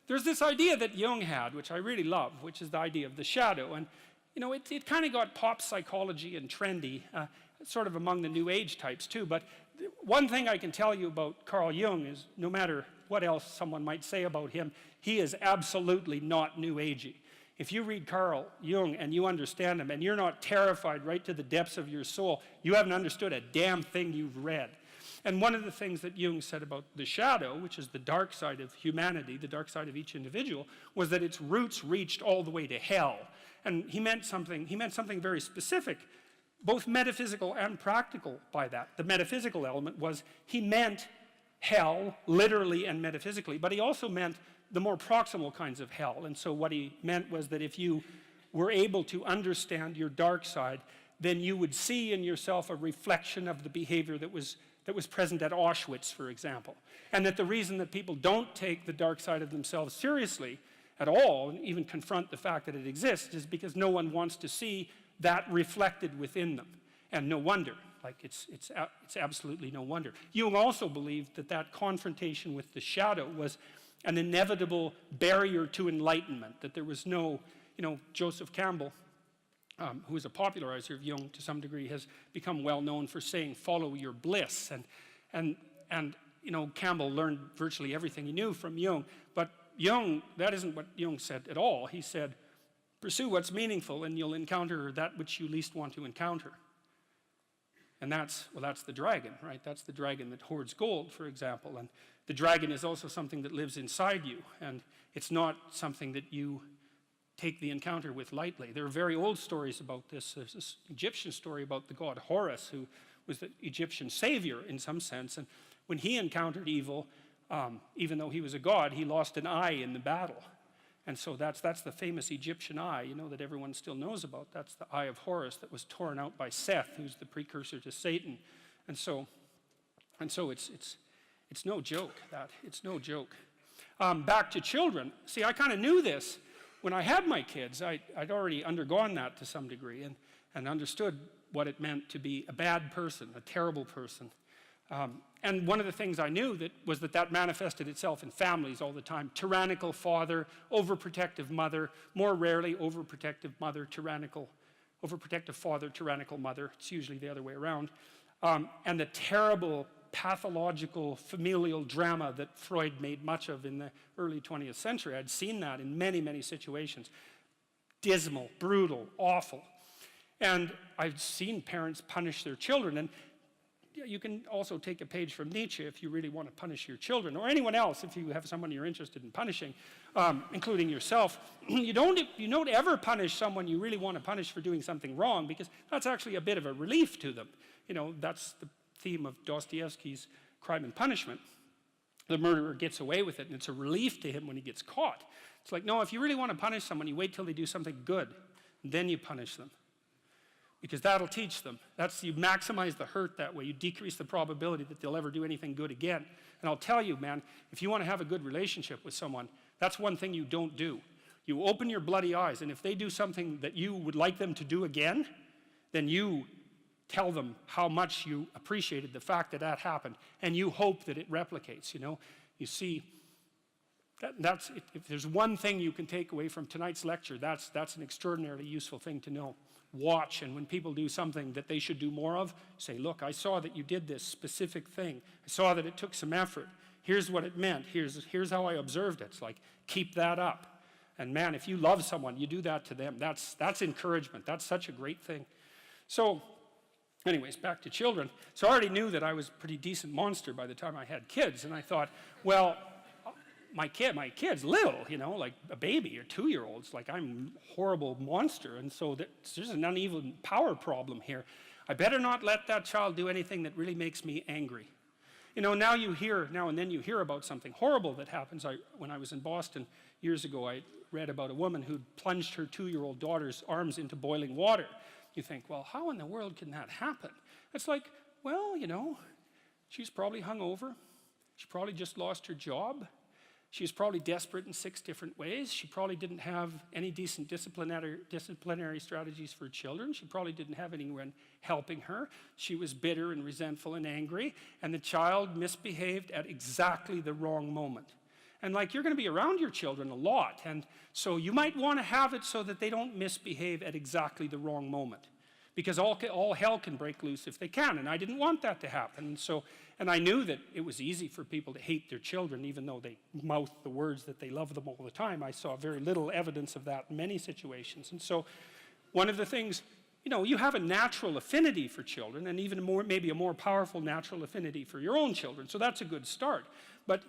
there's this idea that Jung had, which I really love, which is the idea of the shadow. And, it kind of got pop psychology and trendy, sort of among the New Age types, too. But one thing I can tell you about Carl Jung is, no matter what else someone might say about him, he is absolutely not New Agey. If you read Carl Jung and you understand him and you're not terrified right to the depths of your soul, you haven't understood a damn thing you've read. And one of the things that Jung said about the shadow, which is the dark side of humanity, the dark side of each individual, was that its roots reached all the way to hell. And he meant something very specific, both metaphysical and practical by that. The metaphysical element was he meant hell, literally and metaphysically, but he also meant the more proximal kinds of hell. And so what he meant was that if you were able to understand your dark side, then you would see in yourself a reflection of the behavior that was that was present at Auschwitz, for example. And that the reason that people don't take the dark side of themselves seriously at all, and even confront the fact that it exists, is because no one wants to see that reflected within them. And no wonder, like it's absolutely no wonder. Jung also believed that that confrontation with the shadow was an inevitable barrier to enlightenment, that there was no, Joseph Campbell, who is a popularizer of Jung to some degree, has become well known for saying, follow your bliss. And Campbell learned virtually everything he knew from Jung. But Jung, that isn't what Jung said at all. He said, pursue what's meaningful and you'll encounter that which you least want to encounter. And that's the dragon, right? That's the dragon that hoards gold, for example. And the dragon is also something that lives inside you. And it's not something that you take the encounter with lightly. There are very old stories about this. There's this Egyptian story about the god Horus, who was the Egyptian savior in some sense. And when he encountered evil, even though he was a god, he lost an eye in the battle. And so that's the famous Egyptian eye, that everyone still knows about. That's the eye of Horus that was torn out by Seth, who's the precursor to Satan. And so it's no joke, that. It's no joke. Back to children. See, I kind of knew this when I had my kids. I'd already undergone that to some degree and understood what it meant to be a bad person, a terrible person. And one of the things I knew was that manifested itself in families all the time. Tyrannical father, overprotective mother, more rarely overprotective father, tyrannical mother. It's usually the other way around. And the terrible pathological familial drama that Freud made much of in the early 20th century. I'd seen that in many, many situations. Dismal, brutal, awful. And I've seen parents punish their children. And you can also take a page from Nietzsche if you really want to punish your children, or anyone else if you have someone you're interested in punishing, including yourself. You don't ever punish someone you really want to punish for doing something wrong, because that's actually a bit of a relief to them. That's the theme of Dostoevsky's Crime and Punishment. The murderer gets away with it, and it's a relief to him when he gets caught. It's like, no, if you really want to punish someone, you wait till they do something good, and then you punish them. Because that'll teach them. You maximize the hurt that way. You decrease the probability that they'll ever do anything good again. And I'll tell you, man, if you want to have a good relationship with someone, that's one thing you don't do. You open your bloody eyes, and if they do something that you would like them to do again, then you tell them how much you appreciated the fact that happened, and you hope that it replicates, You see, if there's one thing you can take away from tonight's lecture, that's an extraordinarily useful thing to know. Watch, and when people do something that they should do more of, say, look, I saw that you did this specific thing. I saw that it took some effort. Here's what it meant. Here's how I observed it. It's like, keep that up. And man, if you love someone, you do that to them. That's encouragement. That's such a great thing. So, anyways, back to children. So I already knew that I was a pretty decent monster by the time I had kids. And I thought, well, my kid's little, like a baby or 2-year-olds, like I'm a horrible monster. And so there's an uneven power problem here. I better not let that child do anything that really makes me angry. Now and then you hear about something horrible that happens. When I was in Boston years ago, I read about a woman who'd plunged her 2-year-old daughter's arms into boiling water. You think, well, how in the world can that happen? It's like, well, she's probably hungover. She probably just lost her job. She was probably desperate in 6 different ways. She probably didn't have any decent disciplinary strategies for children. She probably didn't have anyone helping her. She was bitter and resentful and angry, and the child misbehaved at exactly the wrong moment. And you're going to be around your children a lot, and so you might want to have it so that they don't misbehave at exactly the wrong moment. Because all hell can break loose if they can, and I didn't want that to happen. And I knew that it was easy for people to hate their children, even though they mouth the words that they love them all the time. I saw very little evidence of that in many situations. And so one of the things, you have a natural affinity for children, and even maybe a more powerful natural affinity for your own children. So that's a good start. But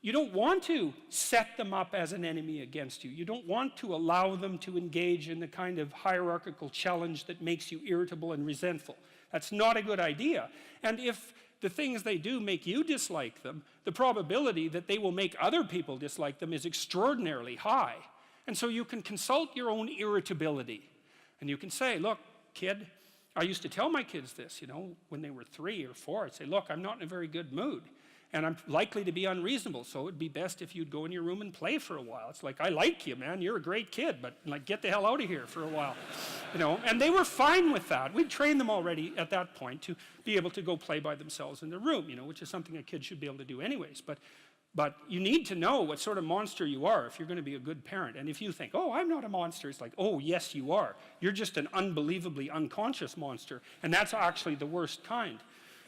you don't want to set them up as an enemy against you. You don't want to allow them to engage in the kind of hierarchical challenge that makes you irritable and resentful. That's not a good idea. And if the things they do make you dislike them, the probability that they will make other people dislike them is extraordinarily high. And so you can consult your own irritability. And you can say, look, kid, I used to tell my kids this, when they were 3 or 4. I'd say, look, I'm not in a very good mood. And I'm likely to be unreasonable, so it would be best if you'd go in your room and play for a while. It's like, I like you, man. You're a great kid, but like, get the hell out of here for a while. And they were fine with that. We'd trained them already at that point to be able to go play by themselves in their room, which is something a kid should be able to do anyways. But you need to know what sort of monster you are if you're going to be a good parent. And if you think, oh, I'm not a monster, it's like, oh, yes, you are. You're just an unbelievably unconscious monster. And that's actually the worst kind.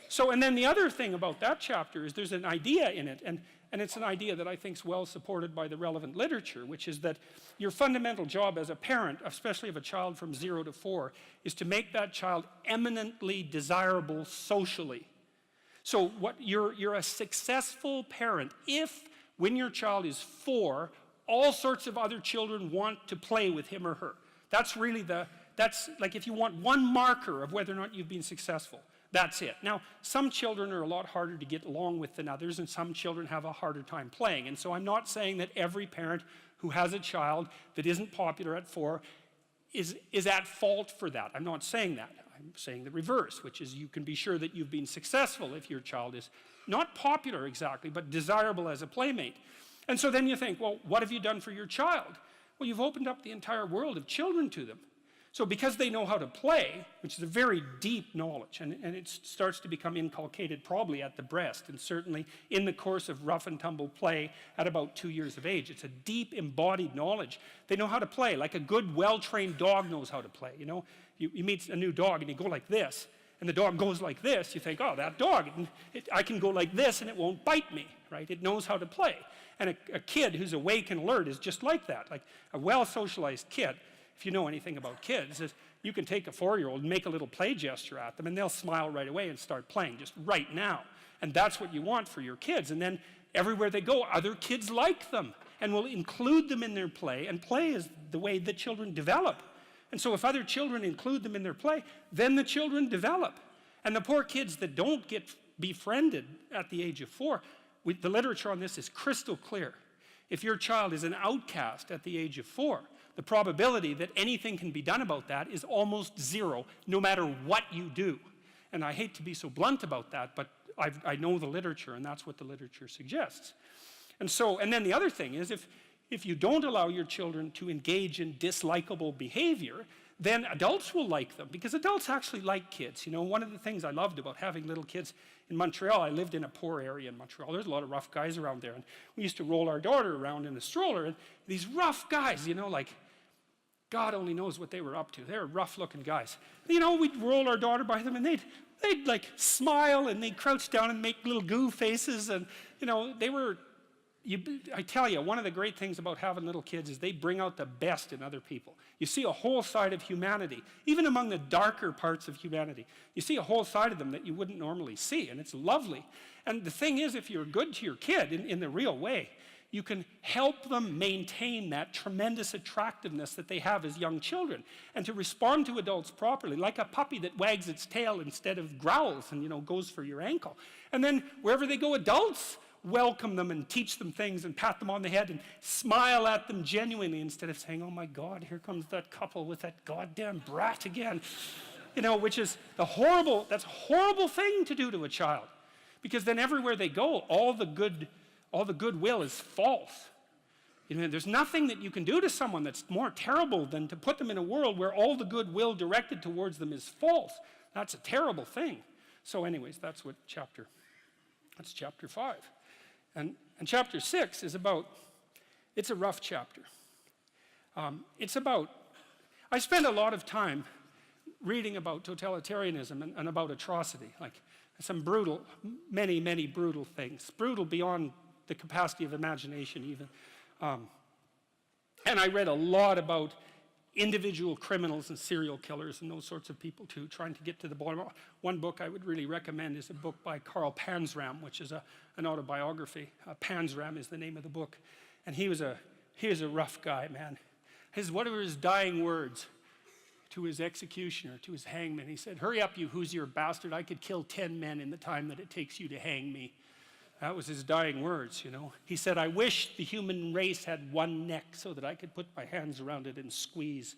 So, and then the other thing about that chapter is there's an idea in it, and it's an idea that I think is well supported by the relevant literature, which is that your fundamental job as a parent, especially of a child from 0 to 4, is to make that child eminently desirable socially. So you're a successful parent if, when your child is 4, all sorts of other children want to play with him or her. That's really that's like if you want one marker of whether or not you've been successful, that's it. Now, some children are a lot harder to get along with than others, and some children have a harder time playing. And so I'm not saying that every parent who has a child that isn't popular at 4 is at fault for that. I'm not saying that. I'm saying the reverse, which is you can be sure that you've been successful if your child is not popular exactly, but desirable as a playmate. And so then you think, well, what have you done for your child? Well, you've opened up the entire world of children to them. So because they know how to play, which is a very deep knowledge, and it starts to become inculcated probably at the breast, and certainly in the course of rough and tumble play at about 2 years of age. It's a deep embodied knowledge. They know how to play, like a good, well-trained dog knows how to play. You meet a new dog and you go like this, and the dog goes like this. You think, oh, that dog, I can go like this and it won't bite me, right? It knows how to play. And a kid who's awake and alert is just like that, like a well-socialized kid. If you know anything about kids, is you can take a 4-year-old and make a little play gesture at them and they'll smile right away and start playing just right now. And that's what you want for your kids. And then everywhere they go, other kids like them and will include them in their play. And play is the way that children develop. And so if other children include them in their play, then the children develop. And the poor kids that don't get befriended at the age of 4, the literature on this is crystal clear. If your child is an outcast at the age of 4, the probability that anything can be done about that is almost 0, no matter what you do. And I hate to be so blunt about that, but I know the literature, and that's what the literature suggests. And then the other thing is, if you don't allow your children to engage in dislikable behavior, then adults will like them, because adults actually like kids. One of the things I loved about having little kids in Montreal, I lived in a poor area in Montreal. There's a lot of rough guys around there, and we used to roll our daughter around in a stroller, and these rough guys, like, God only knows what they were up to. They were rough-looking guys. We'd roll our daughter by them, and they'd like smile, and they'd crouch down and make little goo faces, and they were. I tell you, one of the great things about having little kids is they bring out the best in other people. You see a whole side of humanity, even among the darker parts of humanity. You see a whole side of them that you wouldn't normally see, and it's lovely. And the thing is, if you're good to your kid in the real way, you can help them maintain that tremendous attractiveness that they have as young children, and to respond to adults properly, like a puppy that wags its tail instead of growls and goes for your ankle. And then wherever they go, adults welcome them and teach them things and pat them on the head and smile at them genuinely, instead of saying, oh my God, here comes that couple with that goddamn brat again. Which is that's a horrible thing to do to a child, because then everywhere they go, all the goodwill is false. There's nothing that you can do to someone that's more terrible than to put them in a world where all the goodwill directed towards them is false. That's a terrible thing. So anyways, that's chapter 5. And chapter 6 is it's a rough chapter. I spend a lot of time reading about totalitarianism and about atrocity, like some many, many brutal things, brutal beyond the capacity of imagination even. And I read a lot about individual criminals and serial killers and those sorts of people too, trying to get to the bottom. One book I would really recommend is a book by Karl Panzram, which is an autobiography. Panzram is the name of the book. And he was a rough guy, man. What were his dying words to his executioner, to his hangman? He said, hurry up, you Hoosier bastard. I could kill 10 men in the time that it takes you to hang me. That was his dying words, He said, I wish the human race had one neck so that I could put my hands around it and squeeze.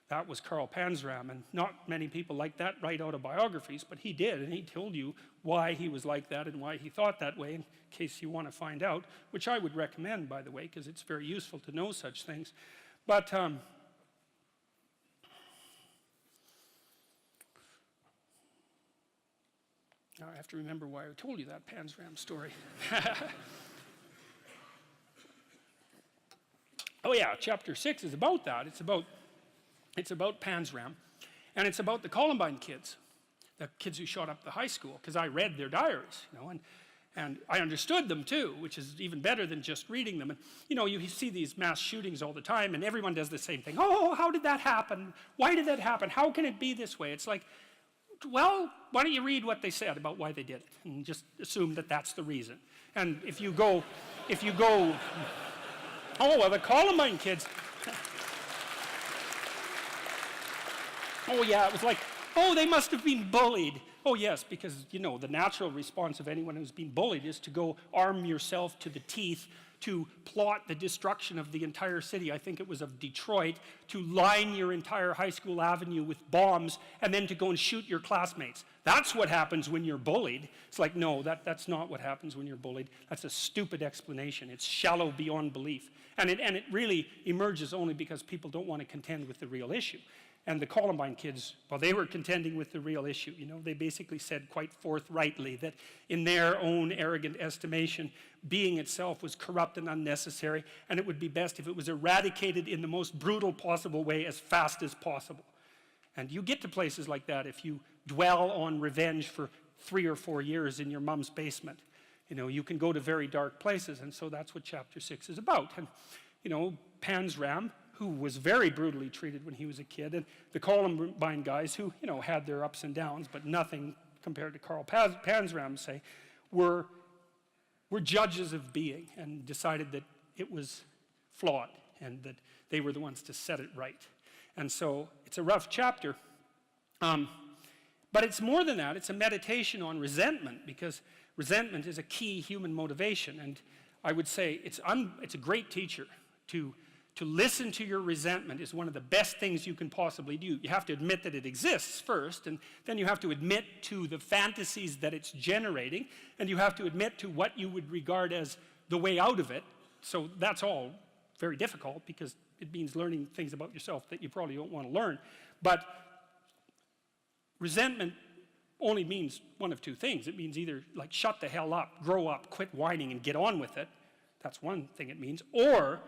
that was Karl Panzram, and not many people like that write autobiographies, but he did, and he told you why he was like that and why he thought that way, in case you want to find out, which I would recommend, by the way, because it's very useful to know such things. But now I have to remember why I told you that Panzram story. Oh yeah, chapter 6 is about that. It's about Panzram, and it's about the Columbine kids, the kids who shot up the high school, because I read their diaries, and I understood them too, which is even better than just reading them. And you see these mass shootings all the time, and everyone does the same thing. Oh, how did that happen? Why did that happen? How can it be this way? It's like, well, why don't you read what they said about why they did it, and just assume that that's the reason. And if you go, oh, well, the Columbine kids, oh yeah, it was like, oh, they must have been bullied. Oh yes, because the natural response of anyone who's been bullied is to go arm yourself to the teeth to plot the destruction of the entire city. I think it was of Detroit, to line your entire high school avenue with bombs and then to go and shoot your classmates. That's what happens when you're bullied. It's like, no, that's not what happens when you're bullied. That's a stupid explanation. It's shallow beyond belief. And it really emerges only because people don't want to contend with the real issue. And the Columbine kids, well, they were contending with the real issue. They basically said quite forthrightly that in their own arrogant estimation, being itself was corrupt and unnecessary, and it would be best if it was eradicated in the most brutal possible way as fast as possible. And you get to places like that if you dwell on revenge for 3 or 4 years in your mom's basement. You can go to very dark places, and so that's what chapter 6 is about. And, Panzram, who was very brutally treated when he was a kid, and the Columbine guys who, had their ups and downs, but nothing compared to Karl Panzram, say, were judges of being and decided that it was flawed and that they were the ones to set it right. And so it's a rough chapter. But it's more than that. It's a meditation on resentment, because resentment is a key human motivation. And I would say it's a great teacher. To listen to your resentment is one of the best things you can possibly do. You have to admit that it exists first, and then you have to admit to the fantasies that it's generating, and you have to admit to what you would regard as the way out of it. So that's all very difficult, because it means learning things about yourself that you probably don't want to learn. But resentment only means one of two things. It means either like shut the hell up, grow up, quit whining, and get on with it. That's one thing it means. Or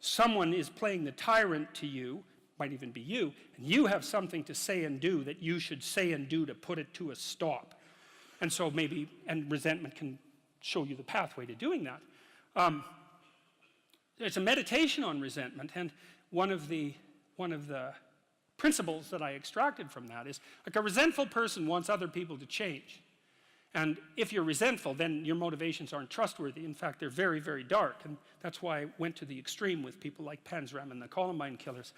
someone is playing the tyrant to you, might even be you, and you have something to say and do that you should say and do to put it to a stop. And so and resentment can show you the pathway to doing that. It's a meditation on resentment, and one of the principles that I extracted from that is, like, a resentful person wants other people to change. And if you're resentful, then your motivations aren't trustworthy. In fact, they're very, very dark. And that's why I went to the extreme with people like Panzram and the Columbine killers.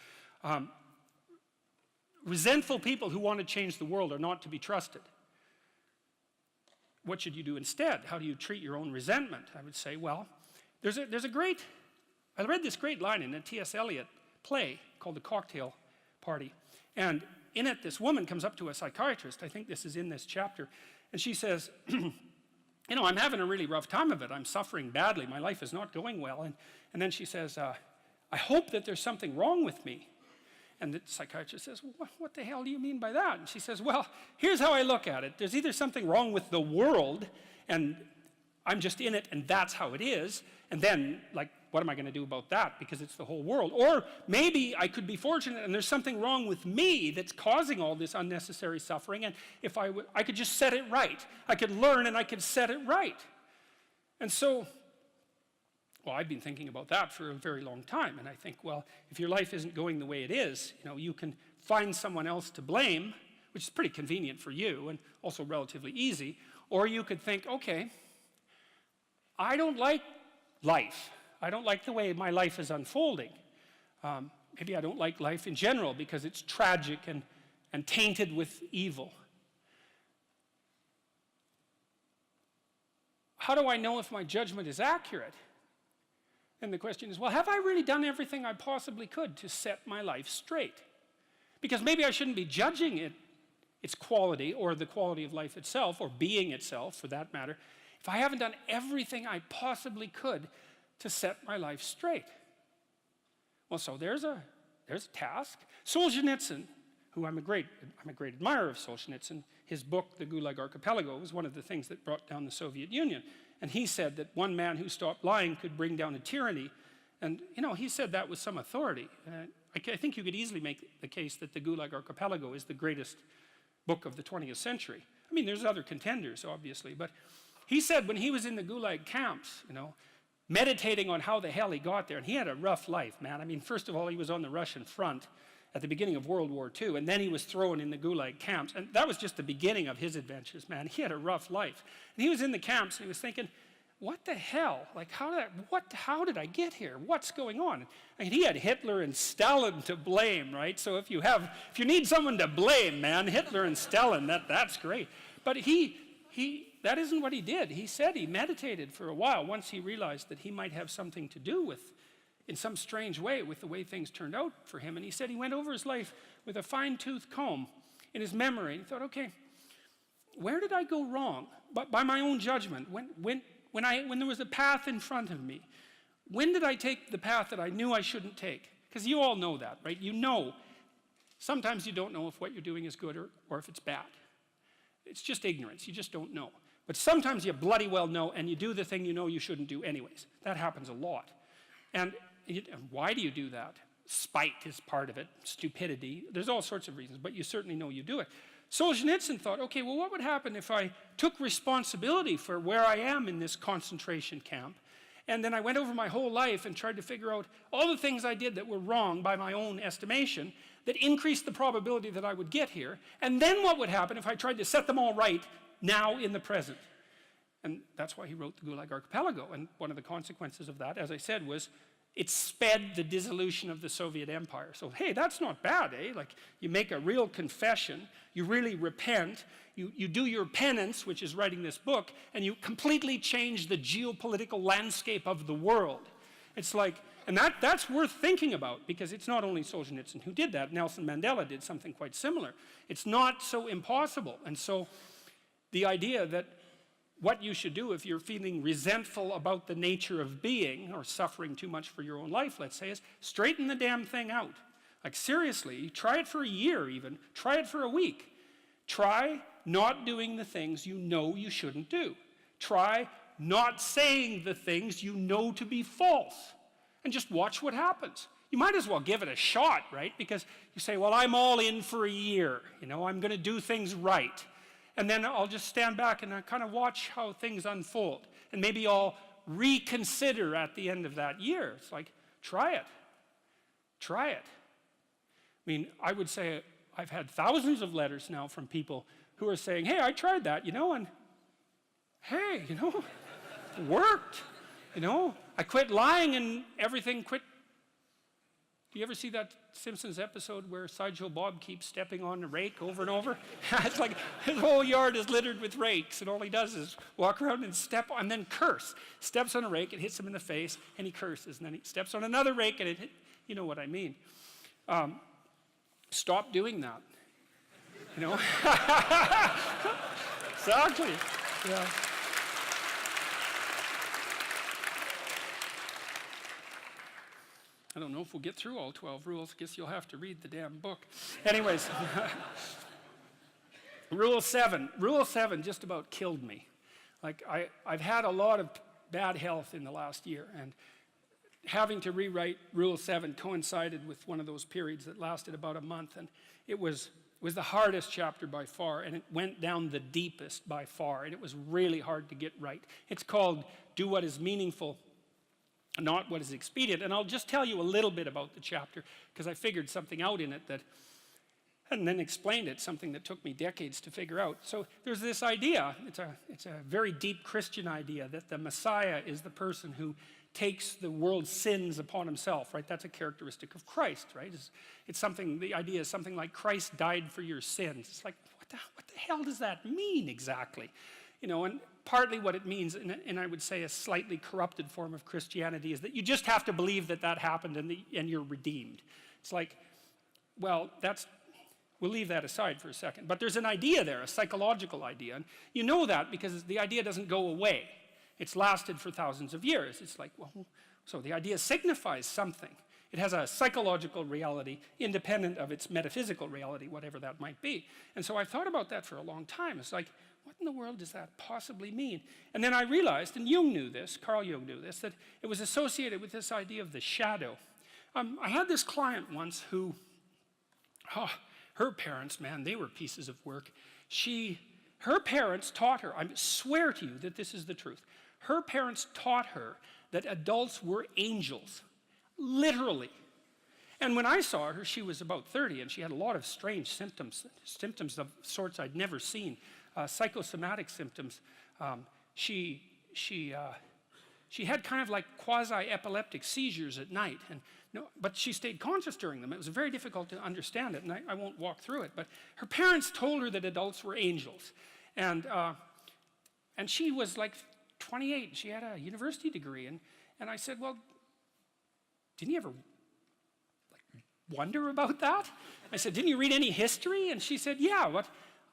Resentful people who want to change the world are not to be trusted. What should you do instead? How do you treat your own resentment? I would say, well, I read this great line in a T.S. Eliot play called The Cocktail Party. And in it, this woman comes up to a psychiatrist. I think this is in this chapter. And she says, I'm having a really rough time of it. I'm suffering badly. My life is not going well. And then she says, I hope that there's something wrong with me. And the psychiatrist says, well, what the hell do you mean by that? And she says, well, here's how I look at it. There's either something wrong with the world, and I'm just in it, and that's how it is. And then, like, what am I going to do about that? Because it's the whole world. Or maybe I could be fortunate and there's something wrong with me that's causing all this unnecessary suffering, and if I could just set it right. I could learn and I could set it right. And so, well, I've been thinking about that for a very long time, and I think, well, if your life isn't going the way it is, you can find someone else to blame, which is pretty convenient for you and also relatively easy, or you could think, okay, I don't like life. I don't like the way my life is unfolding. Maybe I don't like life in general because it's tragic and tainted with evil. How do I know if my judgment is accurate? And the question is, well, have I really done everything I possibly could to set my life straight? Because maybe I shouldn't be judging its quality or the quality of life itself or being itself, for that matter, if I haven't done everything I possibly could to set my life straight. Well, so there's a task. Solzhenitsyn, who I'm a great admirer of Solzhenitsyn, his book, The Gulag Archipelago, was one of the things that brought down the Soviet Union. And he said that one man who stopped lying could bring down a tyranny. And, he said that with some authority. I think you could easily make the case that The Gulag Archipelago is the greatest book of the 20th century. I mean, there's other contenders, obviously, but he said when he was in the Gulag camps, meditating on how the hell he got there, and he had a rough life, man. I mean, first of all, he was on the Russian front at the beginning of World War II, and then he was thrown in the Gulag camps, and that was just the beginning of his adventures, man. He had a rough life. And he was in the camps, and he was thinking, what the hell? Like, how did I get here? What's going on? I mean, he had Hitler and Stalin to blame, right? So if you need someone to blame, man, Hitler and Stalin, that's great. But that isn't what he did. He said he meditated for a while once he realized that he might have something to do with, in some strange way, with the way things turned out for him. And he said he went over his life with a fine-tooth comb in his memory. And he thought, okay, where did I go wrong? But by my own judgment, when there was a path in front of me, when did I take the path that I knew I shouldn't take? Because you all know that, right? Sometimes you don't know if what you're doing is good or if it's bad. It's just ignorance. You just don't know. But sometimes you bloody well know, and you do the thing you know you shouldn't do anyways. That happens a lot. And why do you do that? Spite is part of it, stupidity. There's all sorts of reasons, but you certainly know you do it. Solzhenitsyn thought, okay, well, what would happen if I took responsibility for where I am in this concentration camp, and then I went over my whole life and tried to figure out all the things I did that were wrong by my own estimation that increased the probability that I would get here, and then what would happen if I tried to set them all right now in the present? And that's why he wrote The Gulag Archipelago, and one of the consequences of that, as I said, was it sped the dissolution of the Soviet Empire. So, hey, that's not bad, eh? Like, you make a real confession, you really repent, you do your penance, which is writing this book, and you completely change the geopolitical landscape of the world. It's like, and that's worth thinking about, because it's not only Solzhenitsyn who did that. Nelson Mandela did something quite similar. It's not so impossible. And so the idea that what you should do if you're feeling resentful about the nature of being or suffering too much for your own life, let's say, is straighten the damn thing out. Like, seriously, try it for a year even. Try it for a week. Try not doing the things you know you shouldn't do. Try not saying the things you know to be false. And just watch what happens. You might as well give it a shot, right? Because you say, well, I'm all in for a year. I'm going to do things right. And then I'll just stand back and I kind of watch how things unfold. And maybe I'll reconsider at the end of that year. It's like, try it. Try it. I mean, I would say I've had thousands of letters now from people who are saying, hey, I tried that, and hey, it worked. I quit lying and everything quit. Do you ever see that Simpsons episode where Sideshow Bob keeps stepping on a rake over and over? It's like his whole yard is littered with rakes, and all he does is walk around and step on, and then curse. Steps on a rake, it hits him in the face, and he curses. And then he steps on another rake, and you know what I mean. Stop doing that. Exactly. Yeah. I don't know if we'll get through all 12 rules. I guess you'll have to read the damn book. Anyways, Rule 7. Rule 7 just about killed me. Like, I've had a lot of bad health in the last year, and having to rewrite Rule 7 coincided with one of those periods that lasted about a month, and it was the hardest chapter by far, and it went down the deepest by far, and it was really hard to get right. It's called Do What Is Meaningful, Not What Is Expedient. And I'll just tell you a little bit about the chapter, because I figured something out in it and then explained it, something that took me decades to figure out. So there's this idea, it's a very deep Christian idea, that the Messiah is the person who takes the world's sins upon himself, right? That's a characteristic of Christ, right? It's something, the idea is something like Christ died for your sins. It's like, what the hell does that mean exactly? And partly what it means, and I would say a slightly corrupted form of Christianity, is that you just have to believe that happened and you're redeemed. It's like, well, that's We'll leave that aside for a second. But there's an idea there, a psychological idea. And you know that because the idea doesn't go away. It's lasted for thousands of years. It's like, well, so the idea signifies something. It has a psychological reality independent of its metaphysical reality, whatever that might be. And so I've thought about that for a long time. It's like, what in the world does that possibly mean? And then I realized, and Jung knew this, Carl Jung knew this, that it was associated with this idea of the shadow. I had this client once who, her parents, man, they were pieces of work. Her parents taught her, I swear to you that this is the truth, her parents taught her that adults were angels, literally. And when I saw her, she was about 30, and she had a lot of strange symptoms of sorts I'd never seen, psychosomatic symptoms. She had kind of like quasi-epileptic seizures at night, but she stayed conscious during them. It was very difficult to understand it, and I won't walk through it. But her parents told her that adults were angels, and she was like 28. She had a university degree, and I said, well, didn't you ever wonder about that? I said, didn't you read any history? And she said, yeah, but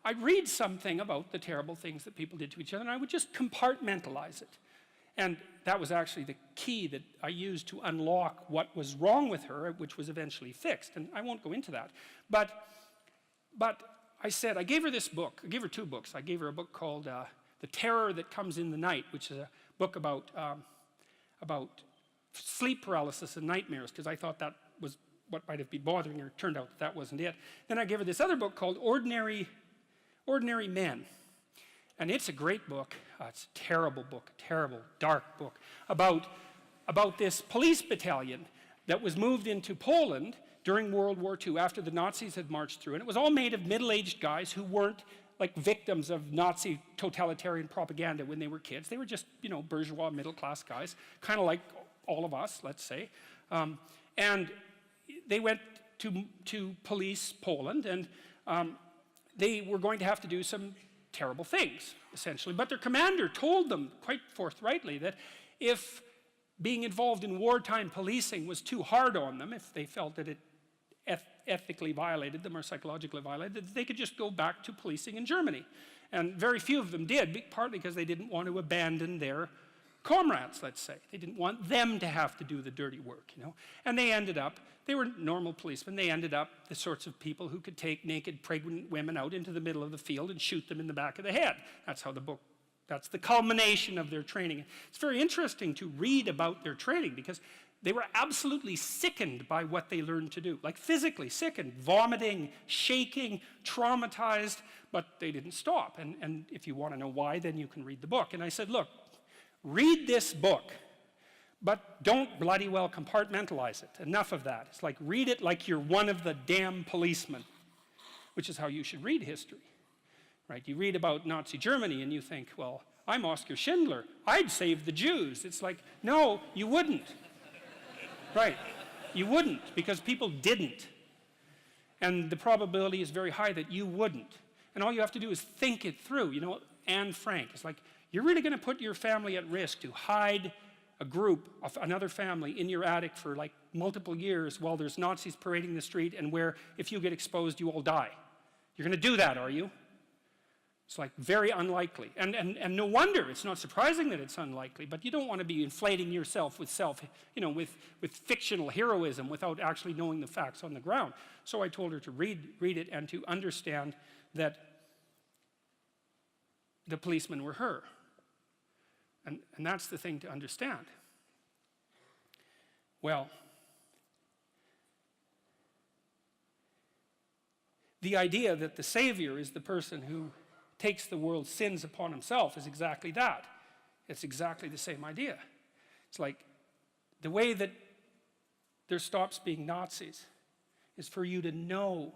I'd read something about the terrible things that people did to each other, and I would just compartmentalize it. And that was actually the key that I used to unlock what was wrong with her, which was eventually fixed. And I won't go into that. But I said, I gave her this book. I gave her two books. I gave her a book called The Terror That Comes in the Night, which is a book about sleep paralysis and nightmares, because I thought that was what might have been bothering her. It turned out that wasn't it. Then I gave her this other book called Ordinary Men. And it's a great book. It's a terrible book, a terrible, dark book, about this police battalion that was moved into Poland during World War II after the Nazis had marched through. And it was all made of middle-aged guys who weren't like victims of Nazi totalitarian propaganda when they were kids. They were just, bourgeois, middle-class guys, kind of like all of us, let's say. And they went to police Poland, and they were going to have to do some terrible things, essentially. But their commander told them quite forthrightly that if being involved in wartime policing was too hard on them, if they felt that it ethically violated them or psychologically violated them, they could just go back to policing in Germany. And very few of them did, partly because they didn't want to abandon their comrades, let's say. They didn't want them to have to do the dirty work, And they were normal policemen. They ended up the sorts of people who could take naked, pregnant women out into the middle of the field and shoot them in the back of the head. That's the culmination of their training. It's very interesting to read about their training because they were absolutely sickened by what they learned to do, like physically sickened, vomiting, shaking, traumatized, but they didn't stop. And if you want to know why, then you can read the book. And I said, look, read this book, but don't bloody well compartmentalize it. Enough of that. It's like, read it like you're one of the damn policemen, which is how you should read history, right? You read about Nazi Germany and you think, well, I'm Oskar Schindler. I'd save the Jews. It's like, no, you wouldn't. Right, you wouldn't, because people didn't. And the probability is very high that you wouldn't. And all you have to do is think it through. Anne Frank, it's like, you're really going to put your family at risk to hide a group of another family in your attic for like multiple years while there's Nazis parading the street and where if you get exposed, you all die. You're going to do that, are you? It's like very unlikely. And no wonder, it's not surprising that it's unlikely, but you don't want to be inflating yourself with with fictional heroism without actually knowing the facts on the ground. So I told her to read it and to understand that the policemen were her. And that's the thing to understand. Well, the idea that the Savior is the person who takes the world's sins upon himself is exactly that. It's exactly the same idea. It's like the way that there stops being Nazis is for you to know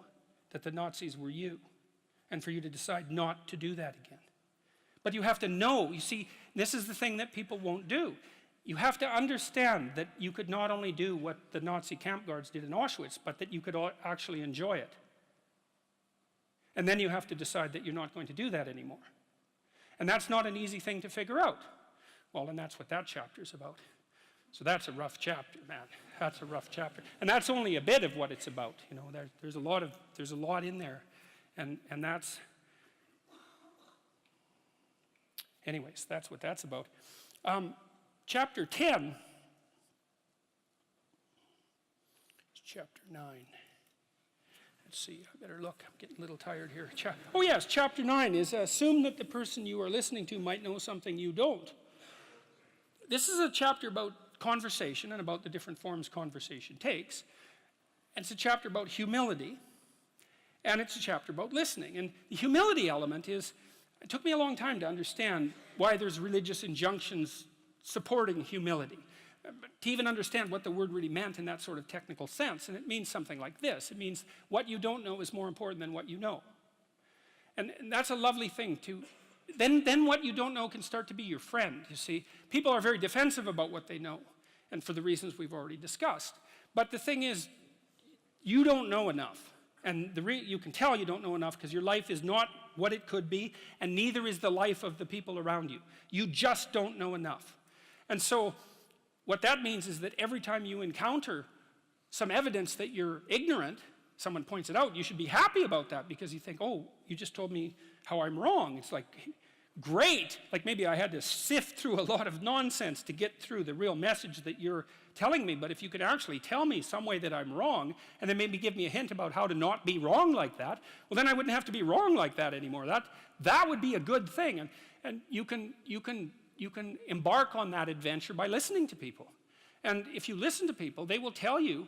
that the Nazis were you and for you to decide not to do that again. But you have to know, you see, this is the thing that people won't do. You have to understand that you could not only do what the Nazi camp guards did in Auschwitz, but that you could actually enjoy it. And then you have to decide that you're not going to do that anymore. And that's not an easy thing to figure out. Well, and that's what that chapter is about. So that's a rough chapter, man. That's a rough chapter. And that's only a bit of what it's about. You know, there's a lot in there. And that's, anyways, that's what that's about. Chapter 10, chapter 9. Let's see, I better look. I'm getting a little tired here. Oh yes, chapter 9 is assume that the person you are listening to might know something you don't. This is a chapter about conversation and about the different forms conversation takes. And it's a chapter about humility. And it's a chapter about listening. And the humility element is, it took me a long time to understand why there's religious injunctions supporting humility. To even understand what the word really meant in that sort of technical sense. And it means something like this. It means what you don't know is more important than what you know. And that's a lovely thing to, then what you don't know can start to be your friend, you see. People are very defensive about what they know, and for the reasons we've already discussed. But the thing is, you don't know enough. And you can tell you don't know enough because your life is not what it could be, and neither is the life of the people around you. You just don't know enough. And so, what that means is that every time you encounter some evidence that you're ignorant, someone points it out, you should be happy about that because you think, oh, you just told me how I'm wrong. It's like, great. Like maybe I had to sift through a lot of nonsense to get through the real message that you're telling me, but if you could actually tell me some way that I'm wrong and then maybe give me a hint about how to not be wrong like that, well then I wouldn't have to be wrong like that anymore. That would be a good thing. And you can embark on that adventure by listening to people. And if you listen to people, they'll tell you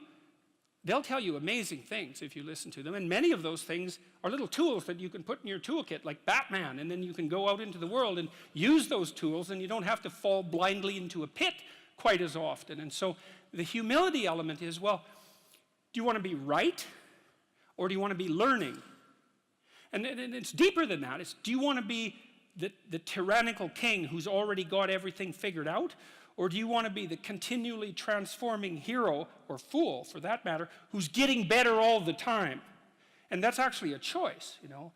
amazing things if you listen to them. And many of those things are little tools that you can put in your toolkit, like Batman, and then you can go out into the world and use those tools, and you don't have to fall blindly into a pit quite as often. And so the humility element is, well, do you want to be right, or do you want to be learning? And it's deeper than that. It's, do you want to be the tyrannical king who's already got everything figured out? Or do you want to be the continually transforming hero, or fool for that matter, who's getting better all the time? And that's actually a choice, you know.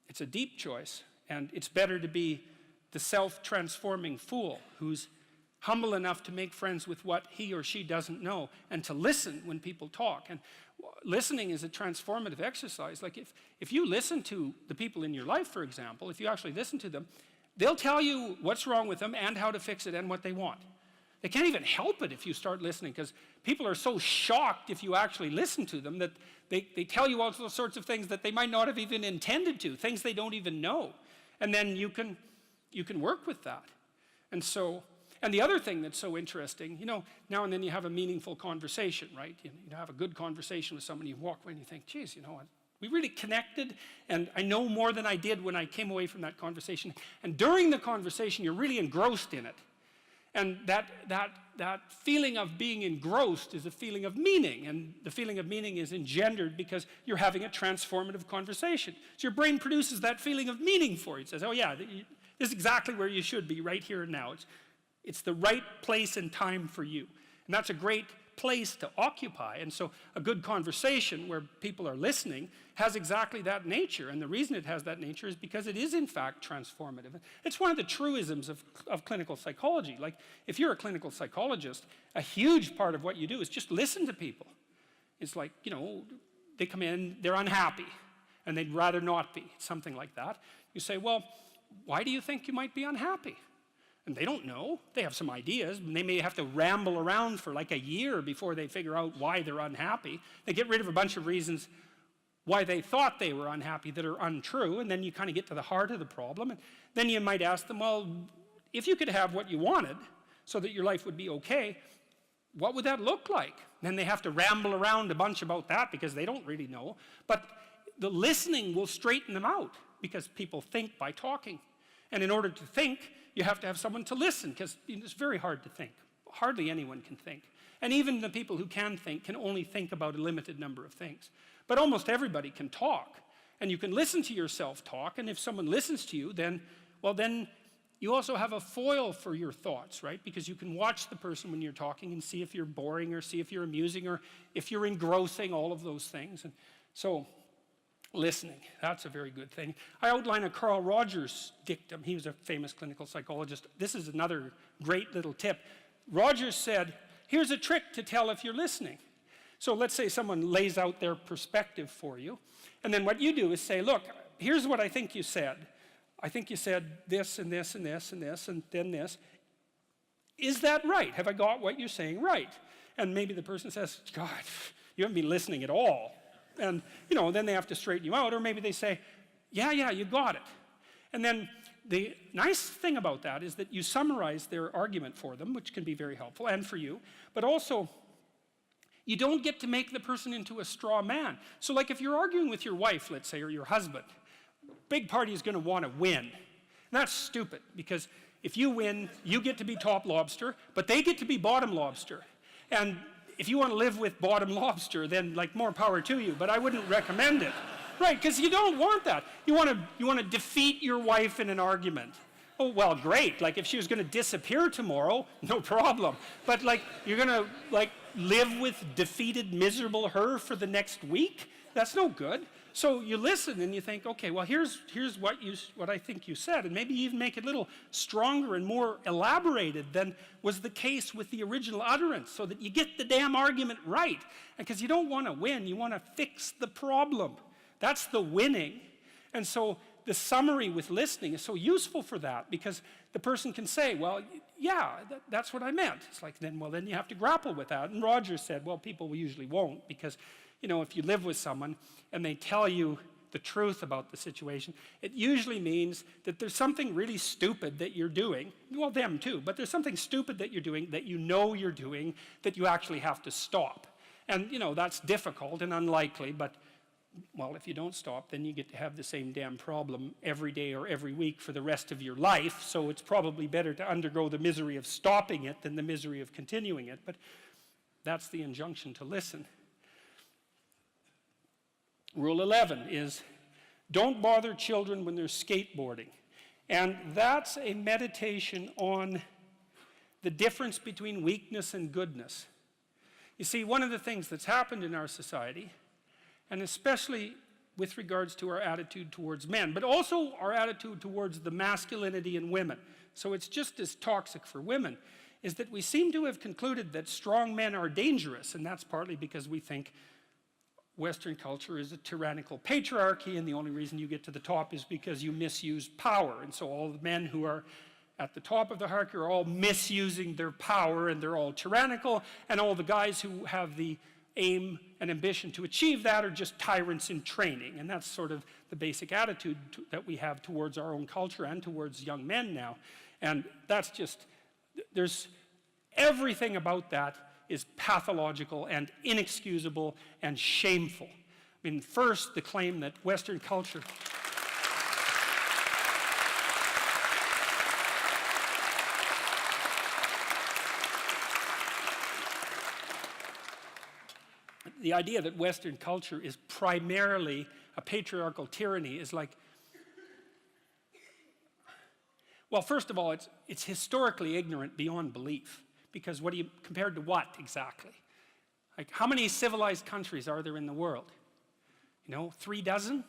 It's a deep choice. And it's better to be the self-transforming fool who's humble enough to make friends with what he or she doesn't know and to listen when people talk. And listening is a transformative exercise. Like if you listen to the people in your life, for example, if you actually listen to them, they'll tell you what's wrong with them and how to fix it and what they want. They can't even help it if you start listening, because people are so shocked if you actually listen to them that they tell you all sorts of things that they might not have even intended to, things they don't even know. And then you can work with that. And the other thing that's so interesting, you know, now and then you have a meaningful conversation, right? You have a good conversation with someone, you walk away and you think, geez, you know what? We really connected, and I know more than I did when I came away from that conversation. And during the conversation, you're really engrossed in it. And that feeling of being engrossed is a feeling of meaning, and the feeling of meaning is engendered because you're having a transformative conversation. So your brain produces that feeling of meaning for you. It says, oh yeah, this is exactly where you should be, right here and now. It's the right place and time for you. And that's a great place to occupy. And so a good conversation where people are listening has exactly that nature. And the reason it has that nature is because it is in fact transformative. It's one of the truisms of clinical psychology. Like if you're a clinical psychologist, a huge part of what you do is just listen to people. It's like, you know, they come in, they're unhappy, and they'd rather not be, something like that. You say, well, why do you think you might be unhappy? And they don't know. They have some ideas, and they may have to ramble around for like a year before they figure out why they're unhappy. They get rid of a bunch of reasons why they thought they were unhappy that are untrue, and then you kind of get to the heart of the problem. And then you might ask them, well, if you could have what you wanted so that your life would be okay, what would that look like? Then they have to ramble around a bunch about that because they don't really know. But the listening will straighten them out because people think by talking. And in order to think, you have to have someone to listen, because it's very hard to think. Hardly anyone can think. And even the people who can think can only think about a limited number of things. But almost everybody can talk. And you can listen to yourself talk, and if someone listens to you, then you also have a foil for your thoughts, right? Because you can watch the person when you're talking and see if you're boring or see if you're amusing or if you're engrossing, all of those things. And so listening, that's a very good thing. I outline a Carl Rogers dictum. He was a famous clinical psychologist. This is another great little tip. Rogers said, here's a trick to tell if you're listening. So let's say someone lays out their perspective for you, and then what you do is say, look, here's what I think you said. I think you said this and this and this and this and then this. Is that right? Have I got what you're saying right? And maybe the person says, God, you haven't been listening at all. And, then they have to straighten you out, or maybe they say, yeah, you got it. And then the nice thing about that is that you summarize their argument for them, which can be very helpful, and for you, but also you don't get to make the person into a straw man. So like if you're arguing with your wife, let's say, or your husband, big party is going to want to win. And that's stupid, because if you win, you get to be top lobster, but they get to be bottom lobster. And if you want to live with bottom lobster, then like more power to you, but I wouldn't recommend it. Right, because you don't want that. You want to defeat your wife in an argument. Oh, well, great. Like if she was going to disappear tomorrow, no problem. But like you're going to live with defeated, miserable her for the next week? That's no good. So you listen and you think, okay, well, here's what I think you said, and maybe even make it a little stronger and more elaborated than was the case with the original utterance, so that you get the damn argument right. And because you don't want to win, you want to fix the problem. That's the winning. And so the summary with listening is so useful for that, because the person can say, well, yeah, that's what I meant. It's like, then you have to grapple with that. And Rogers said, well, people usually won't, because if you live with someone and they tell you the truth about the situation, it usually means that there's something really stupid that you're doing. Well, them too, but there's something stupid that you're doing, that you're doing, that you actually have to stop. And, that's difficult and unlikely, but well, if you don't stop, then you get to have the same damn problem every day or every week for the rest of your life. So it's probably better to undergo the misery of stopping it than the misery of continuing it. But that's the injunction to listen. Rule 11 is, don't bother children when they're skateboarding. And that's a meditation on the difference between weakness and goodness. You see, one of the things that's happened in our society, and especially with regards to our attitude towards men, but also our attitude towards the masculinity in women, so it's just as toxic for women, is that we seem to have concluded that strong men are dangerous, and that's partly because we think Western culture is a tyrannical patriarchy, and the only reason you get to the top is because you misuse power. And so all the men who are at the top of the hierarchy are all misusing their power, and they're all tyrannical, and all the guys who have the aim and ambition to achieve that are just tyrants in training. And that's sort of the basic attitude that we have towards our own culture and towards young men now. And that's just, there's everything about that is pathological and inexcusable and shameful. I mean, first, the claim that Western culture the idea that Western culture is primarily a patriarchal tyranny is like, well, first of all, it's historically ignorant beyond belief. Because compared to what exactly? Like, how many civilized countries are there in the world? 3 dozen?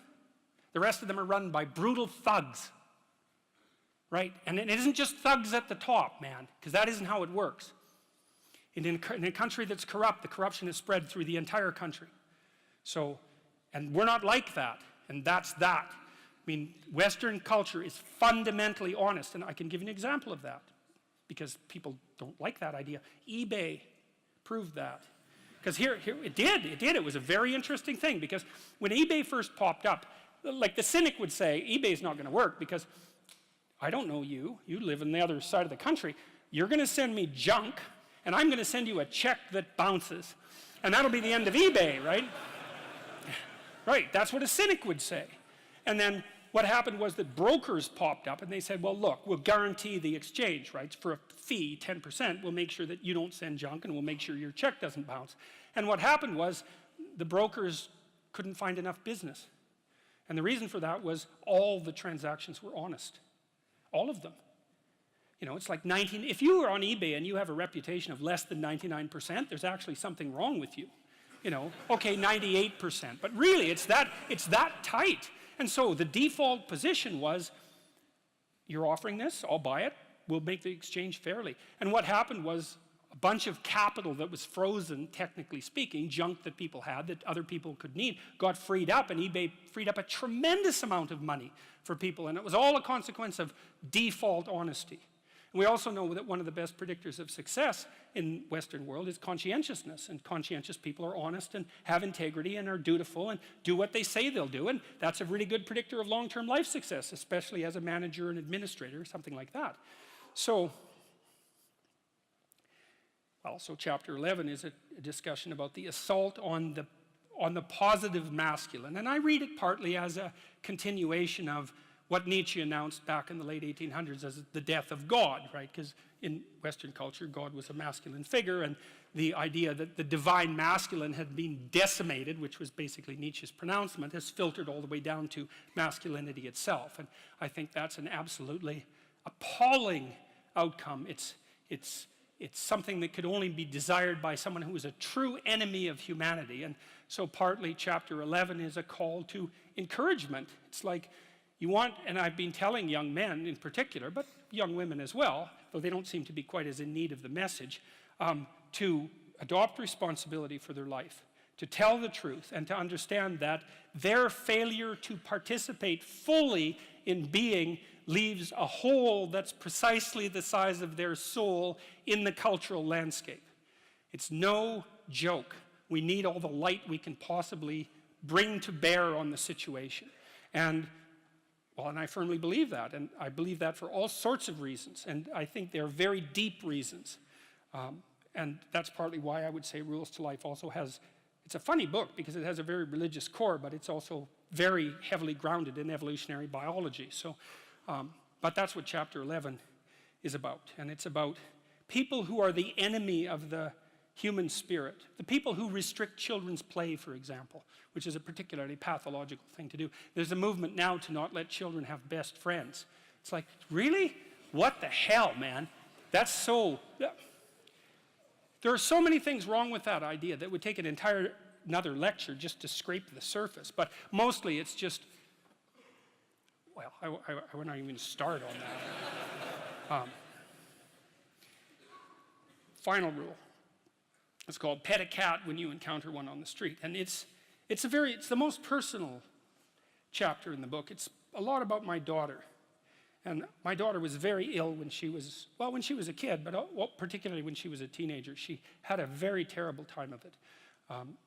The rest of them are run by brutal thugs, right? And it isn't just thugs at the top, man, because that isn't how it works. In a country that's corrupt, the corruption is spread through the entire country. So, and we're not like that, and that's that. I mean, Western culture is fundamentally honest, and I can give you an example of that, because people don't like that idea. eBay proved that. Because here it did. It was a very interesting thing, because when eBay first popped up, like the cynic would say, eBay's not going to work because I don't know you. You live on the other side of the country. You're going to send me junk, and I'm going to send you a check that bounces. And that'll be the end of eBay, right? Right, that's what a cynic would say. And then what happened was that brokers popped up and they said, well, look, we'll guarantee the exchange, right? For a fee, 10%, we'll make sure that you don't send junk, and we'll make sure your check doesn't bounce. And what happened was the brokers couldn't find enough business. And the reason for that was all the transactions were honest. All of them. It's like if you are on eBay and you have a reputation of less than 99%, there's actually something wrong with you. Okay, 98%. But really, it's that tight. And so the default position was, you're offering this, I'll buy it, we'll make the exchange fairly. And what happened was a bunch of capital that was frozen, technically speaking, junk that people had that other people could need, got freed up, and eBay freed up a tremendous amount of money for people, and it was all a consequence of default honesty. And we also know that one of the best predictors of success in Western world is conscientiousness, and conscientious people are honest and have integrity and are dutiful and do what they say they'll do, and that's a really good predictor of long-term life success, especially as a manager and administrator, something like that. So chapter 11 is a discussion about the assault on the positive masculine. And I read it partly as a continuation of what Nietzsche announced back in the late 1800s as the death of God, right? Because in Western culture, God was a masculine figure, and the idea that the divine masculine had been decimated, which was basically Nietzsche's pronouncement, has filtered all the way down to masculinity itself. And I think that's an absolutely appalling outcome. It's something that could only be desired by someone who is a true enemy of humanity. And so partly chapter 11 is a call to encouragement. It's like you want, and I've been telling young men in particular, but young women as well, though they don't seem to be quite as in need of the message, to adopt responsibility for their life, to tell the truth, and to understand that their failure to participate fully in being leaves a hole that's precisely the size of their soul in the cultural landscape. It's no joke. We need all the light we can possibly bring to bear on the situation. And I firmly believe that, and I believe that for all sorts of reasons, and I think they're very deep reasons. And that's partly why I would say Rules to Life also has, it's a funny book because it has a very religious core, but it's also very heavily grounded in evolutionary biology. So, but that's what chapter 11 is about. And it's about people who are the enemy of the human spirit. The people who restrict children's play, for example, which is a particularly pathological thing to do. There's a movement now to not let children have best friends. It's like, really? What the hell, man? That's so... There are so many things wrong with that idea that would take an entire another lecture just to scrape the surface. But mostly it's just... Well, I would not even start on that. Final rule. It's called Pet a Cat When You Encounter One on the Street. And it's the most personal chapter in the book. It's a lot about my daughter. And my daughter was very ill when she was a kid, but particularly when she was a teenager. She had a very terrible time of it.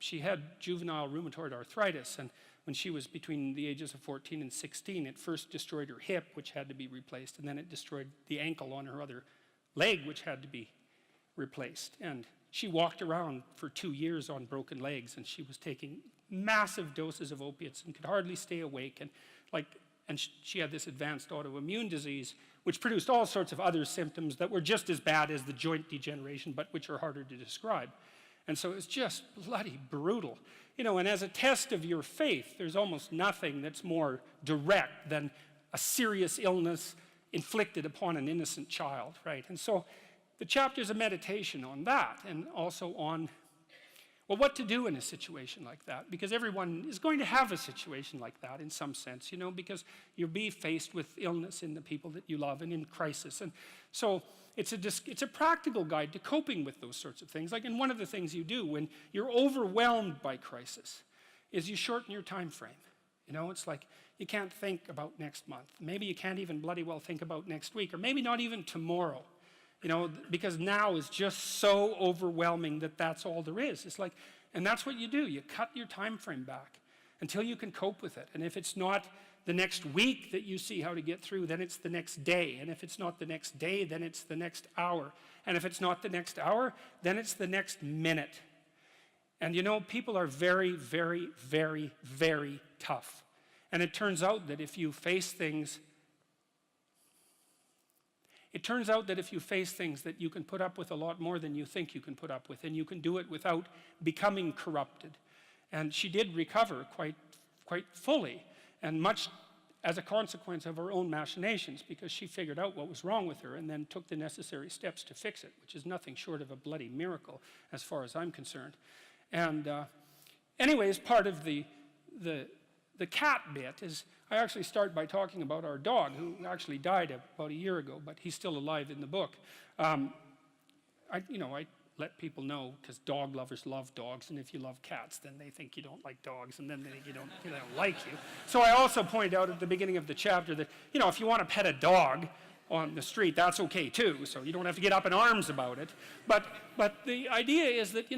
She had juvenile rheumatoid arthritis, and when she was between the ages of 14 and 16, it first destroyed her hip, which had to be replaced, and then it destroyed the ankle on her other leg, which had to be replaced. And she walked around for 2 years on broken legs, and she was taking massive doses of opiates and could hardly stay awake. And she had this advanced autoimmune disease, which produced all sorts of other symptoms that were just as bad as the joint degeneration, but which are harder to describe. And so it's just bloody brutal. You know, and as a test of your faith, there's almost nothing that's more direct than a serious illness inflicted upon an innocent child, right? And so the chapter's a meditation on that, and also on, well, what to do in a situation like that, because everyone is going to have a situation like that in some sense, you know, because you'll be faced with illness in the people that you love and in crisis. And so it's a practical guide to coping with those sorts of things. And one of the things you do when you're overwhelmed by crisis is you shorten your time frame. You know, it's like you can't think about next month. Maybe you can't even bloody well think about next week, or maybe not even tomorrow. You know, because now is just so overwhelming that that's all there is. It's like, and that's what you do. You cut your time frame back until you can cope with it. And if it's not the next week that you see how to get through, then it's the next day. And if it's not the next day, then it's the next hour. And if it's not the next hour, then it's the next minute. And you know, people are very, very, very, very tough. And it turns out that if you face things that you can put up with a lot more than you think you can put up with, and you can do it without becoming corrupted. And she did recover quite fully, and much as a consequence of her own machinations, because she figured out what was wrong with her and then took the necessary steps to fix it, which is nothing short of a bloody miracle as far as I'm concerned. And anyways, part of the cat bit is I actually start by talking about our dog, who actually died about a year ago, but he's still alive in the book. I let people know, because dog lovers love dogs, and if you love cats, then they think you don't like dogs, and then they think they don't like you. So I also point out at the beginning of the chapter that, if you want to pet a dog on the street, that's okay too, so you don't have to get up in arms about it. But the idea is that,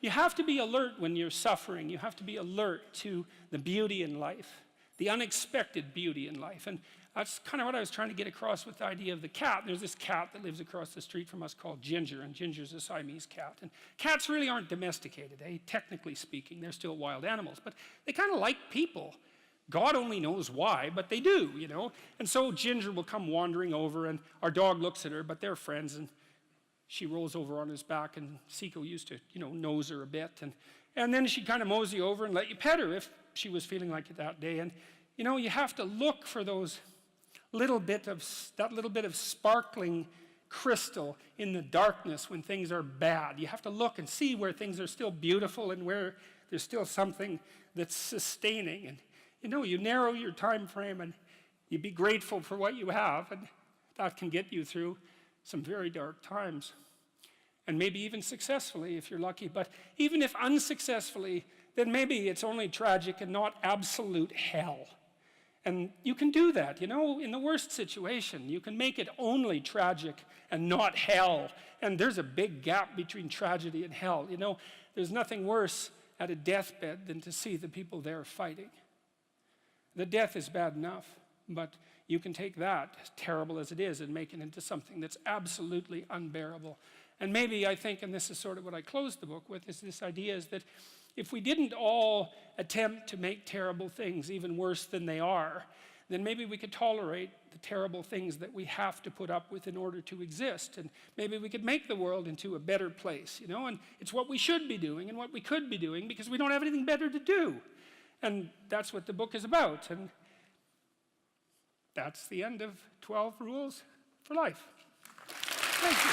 you have to be alert when you're suffering. You have to be alert to the beauty in life, the unexpected beauty in life. And that's kind of what I was trying to get across with the idea of the cat. There's this cat that lives across the street from us called Ginger, and Ginger's a Siamese cat. And cats really aren't domesticated, technically speaking. They're still wild animals, but they kind of like people. God only knows why, but they do, And so Ginger will come wandering over, and our dog looks at her, but they're friends, and she rolls over on his back, and Seiko used to, nose her a bit. And then she'd kind of mosey over and let you pet her if she was feeling like it that day. And, you have to look for that little bit of sparkling crystal in the darkness when things are bad. You have to look and see where things are still beautiful and where there's still something that's sustaining. And, you narrow your time frame and you be grateful for what you have, and that can get you through some very dark times. And maybe even successfully if you're lucky. But even if unsuccessfully, then maybe it's only tragic and not absolute hell. And you can do that, in the worst situation. You can make it only tragic and not hell. And there's a big gap between tragedy and hell. There's nothing worse at a deathbed than to see the people there fighting. The death is bad enough, but you can take that, terrible as it is, and make it into something that's absolutely unbearable. And maybe I think, and this is sort of what I closed the book with, is this idea is that if we didn't all attempt to make terrible things even worse than they are, then maybe we could tolerate the terrible things that we have to put up with in order to exist. And maybe we could make the world into a better place, And it's what we should be doing and what we could be doing because we don't have anything better to do. And that's what the book is about. And that's the end of 12 Rules for Life. Thank you.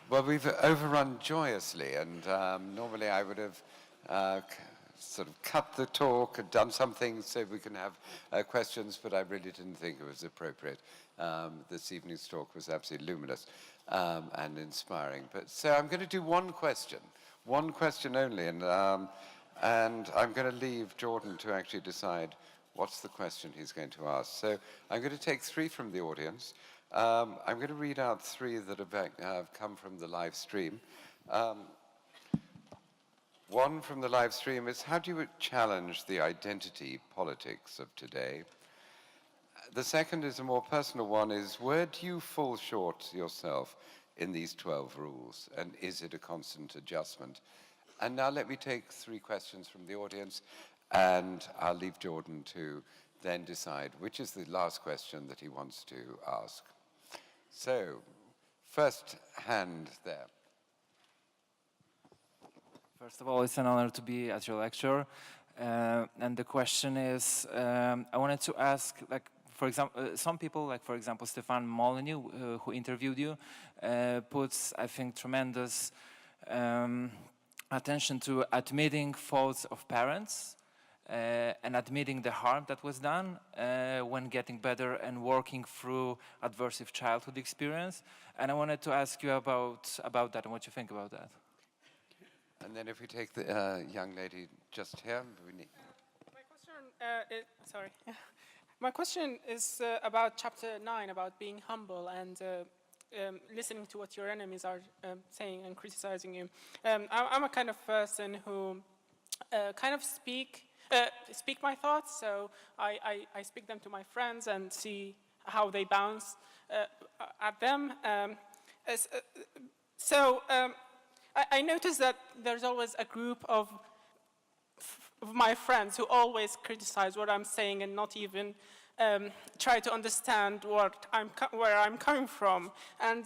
Well, we've overrun joyously, and normally I would have sort of cut the talk and done something so we can have questions, but I really didn't think it was appropriate. This evening's talk was absolutely luminous and inspiring. So I'm going to do one question only, and I'm going to leave Jordan to actually decide what's the question he's going to ask. So I'm going to take 3 from the audience. I'm going to read out 3 that have come from the live stream. One from the live stream is, how do you challenge the identity politics of today? The second is a more personal one, is where do you fall short yourself in these 12 rules? And is it a constant adjustment? And now let me take 3 questions from the audience, and I'll leave Jordan to then decide which is the last question that he wants to ask. So, first hand there. First of all, it's an honor to be at your lecture. And the question is, I wanted to ask, for example, some people, for example, Stefan Molyneux, who interviewed you, puts, I think, tremendous attention to admitting faults of parents and admitting the harm that was done when getting better and working through adversive childhood experience. And I wanted to ask you about that and what you think about that. And then if we take the young lady just here. My question, My question is about chapter 9, about being humble and listening to what your enemies are saying and criticizing you. I'm a kind of person who kind of speak my thoughts, so I speak them to my friends and see how they bounce at them. I noticed that there's always a group of of my friends who always criticize what I'm saying and not even try to understand where I'm coming from. And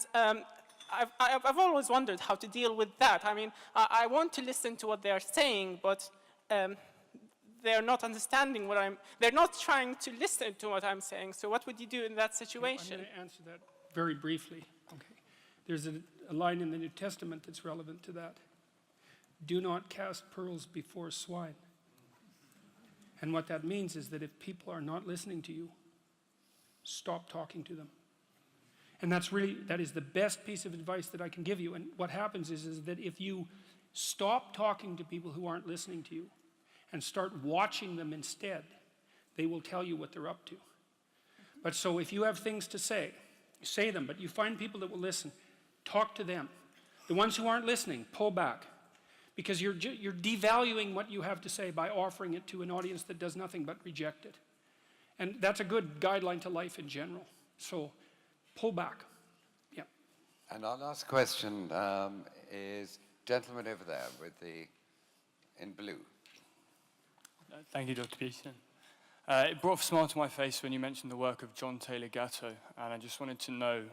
I've always wondered how to deal with that. I mean, I want to listen to what they're saying, but they're not understanding they're not trying to listen to what I'm saying. So what would you do in that situation? I'm going to answer that very briefly. Okay. There's a line in the New Testament that's relevant to that. Do not cast pearls before swine. And what that means is that if people are not listening to you, stop talking to them. And that is the best piece of advice that I can give you. And what happens is that if you stop talking to people who aren't listening to you and start watching them instead, they will tell you what they're up to. But so if you have things to say them, but you find people that will listen, talk to them. The ones who aren't listening, pull back. Because you're devaluing what you have to say by offering it to an audience that does nothing but reject it. And that's a good guideline to life in general. So pull back. Yeah. And our last question is gentleman over there in blue. Thank you, Dr. Peterson. It brought a smile to my face when you mentioned the work of John Taylor Gatto, and I just wanted to know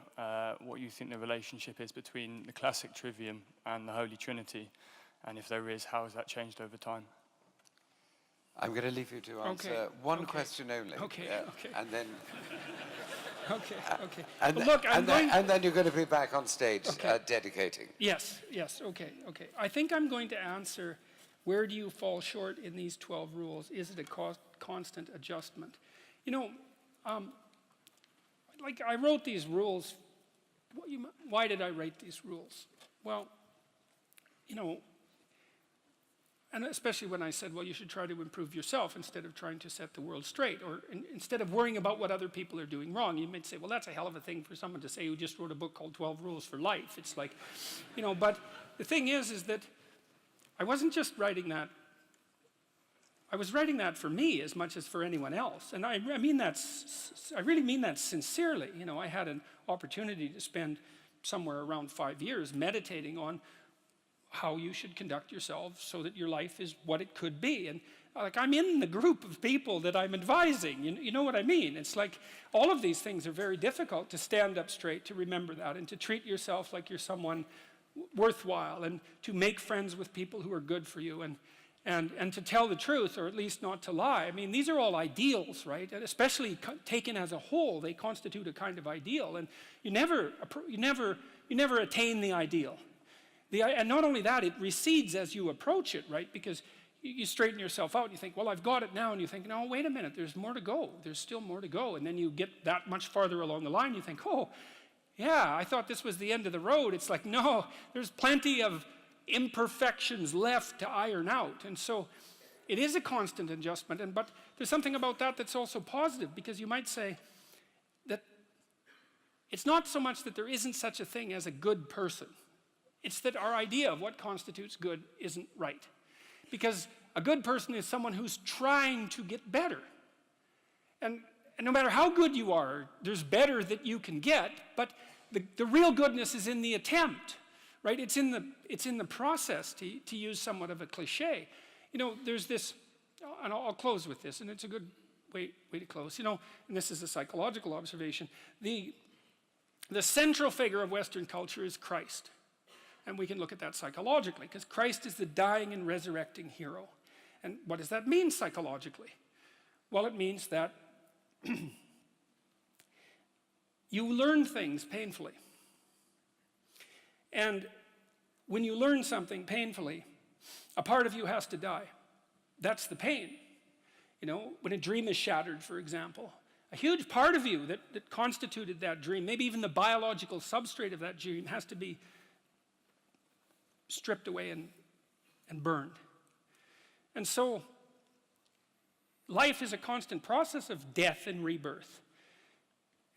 what you think the relationship is between the classic trivium and the Holy Trinity, and if there is, how has that changed over time? I'm going to leave you to answer one question only. Okay. And then... Okay. And, Well, look, and then you're going to be back on stage dedicating. Yes, okay. I think I'm going to answer, where do you fall short in these 12 rules? Is it a constant adjustment? You know, like I wrote these rules. Why did I write these rules? Well, you know, and especially when I said, well, you should try to improve yourself instead of trying to set the world straight, or instead of worrying about what other people are doing wrong. You might say, well, that's a hell of a thing for someone to say who just wrote a book called 12 Rules for Life. It's like, you know, but the thing is that I wasn't just writing that. I was writing that for me as much as for anyone else. And I really mean that sincerely. You know, I had an opportunity to spend somewhere around 5 years meditating on how you should conduct yourself so that your life is what it could be. And like, I'm in the group of people that I'm advising. You know what I mean? It's like all of these things are very difficult, to stand up straight, to remember that, and to treat yourself like you're someone worthwhile, and to make friends with people who are good for you, and to tell the truth, or at least not to lie. I mean, these are all ideals, right? And especially taken as a whole, they constitute a kind of ideal. And you never attain the ideal. And not only that, it recedes as you approach it, right? Because you straighten yourself out and you think, well, I've got it now. And you think, no, wait a minute, there's more to go. There's still more to go. And then you get that much farther along the line, you think, oh, yeah, I thought this was the end of the road. It's like, no, there's plenty of imperfections left to iron out. And so it is a constant adjustment. But there's something about that that's also positive, because you might say that it's not so much that there isn't such a thing as a good person. It's that our idea of what constitutes good isn't right. Because a good person is someone who's trying to get better. And no matter how good you are, there's better that you can get, but the real goodness is in the attempt, right? It's in the process, to use somewhat of a cliche. You know, there's this, and I'll close with this, and it's a good way to close. You know, and this is a psychological observation. The central figure of Western culture is Christ. And we can look at that psychologically, because Christ is the dying and resurrecting hero. And what does that mean psychologically? Well, it means that you learn things painfully. And when you learn something painfully, a part of you has to die. That's the pain. You know, when a dream is shattered, for example, a huge part of you that constituted that dream, maybe even the biological substrate of that dream, has to be stripped away and burned. And so life is a constant process of death and rebirth.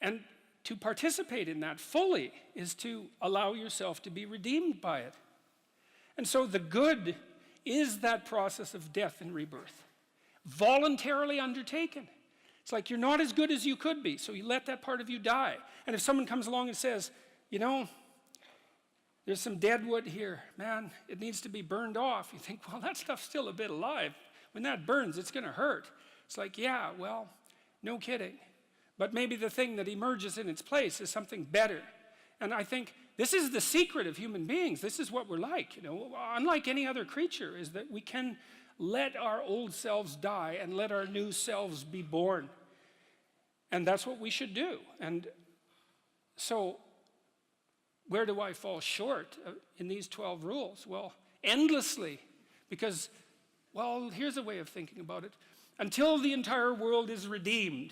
And to participate in that fully is to allow yourself to be redeemed by it. And so the good is that process of death and rebirth, voluntarily undertaken. It's like you're not as good as you could be, so you let that part of you die. And if someone comes along and says, you know, there's some dead wood here, man, it needs to be burned off, you think, well, that stuff's still a bit alive. when that burns, it's going to hurt. It's like, yeah, well, no kidding. But maybe the thing that emerges in its place is something better. And I think this is the secret of human beings. This is what we're like, you know. Unlike any other creature, is that we can let our old selves die and let our new selves be born. And that's what we should do. And so, where do I fall short in these 12 rules? Well, endlessly. Because, well, here's a way of thinking about it. Until the entire world is redeemed,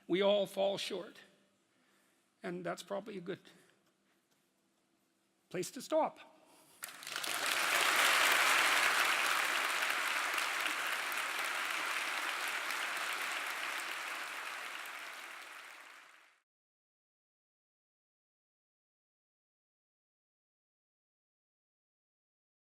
we all fall short. And that's probably a good place to stop.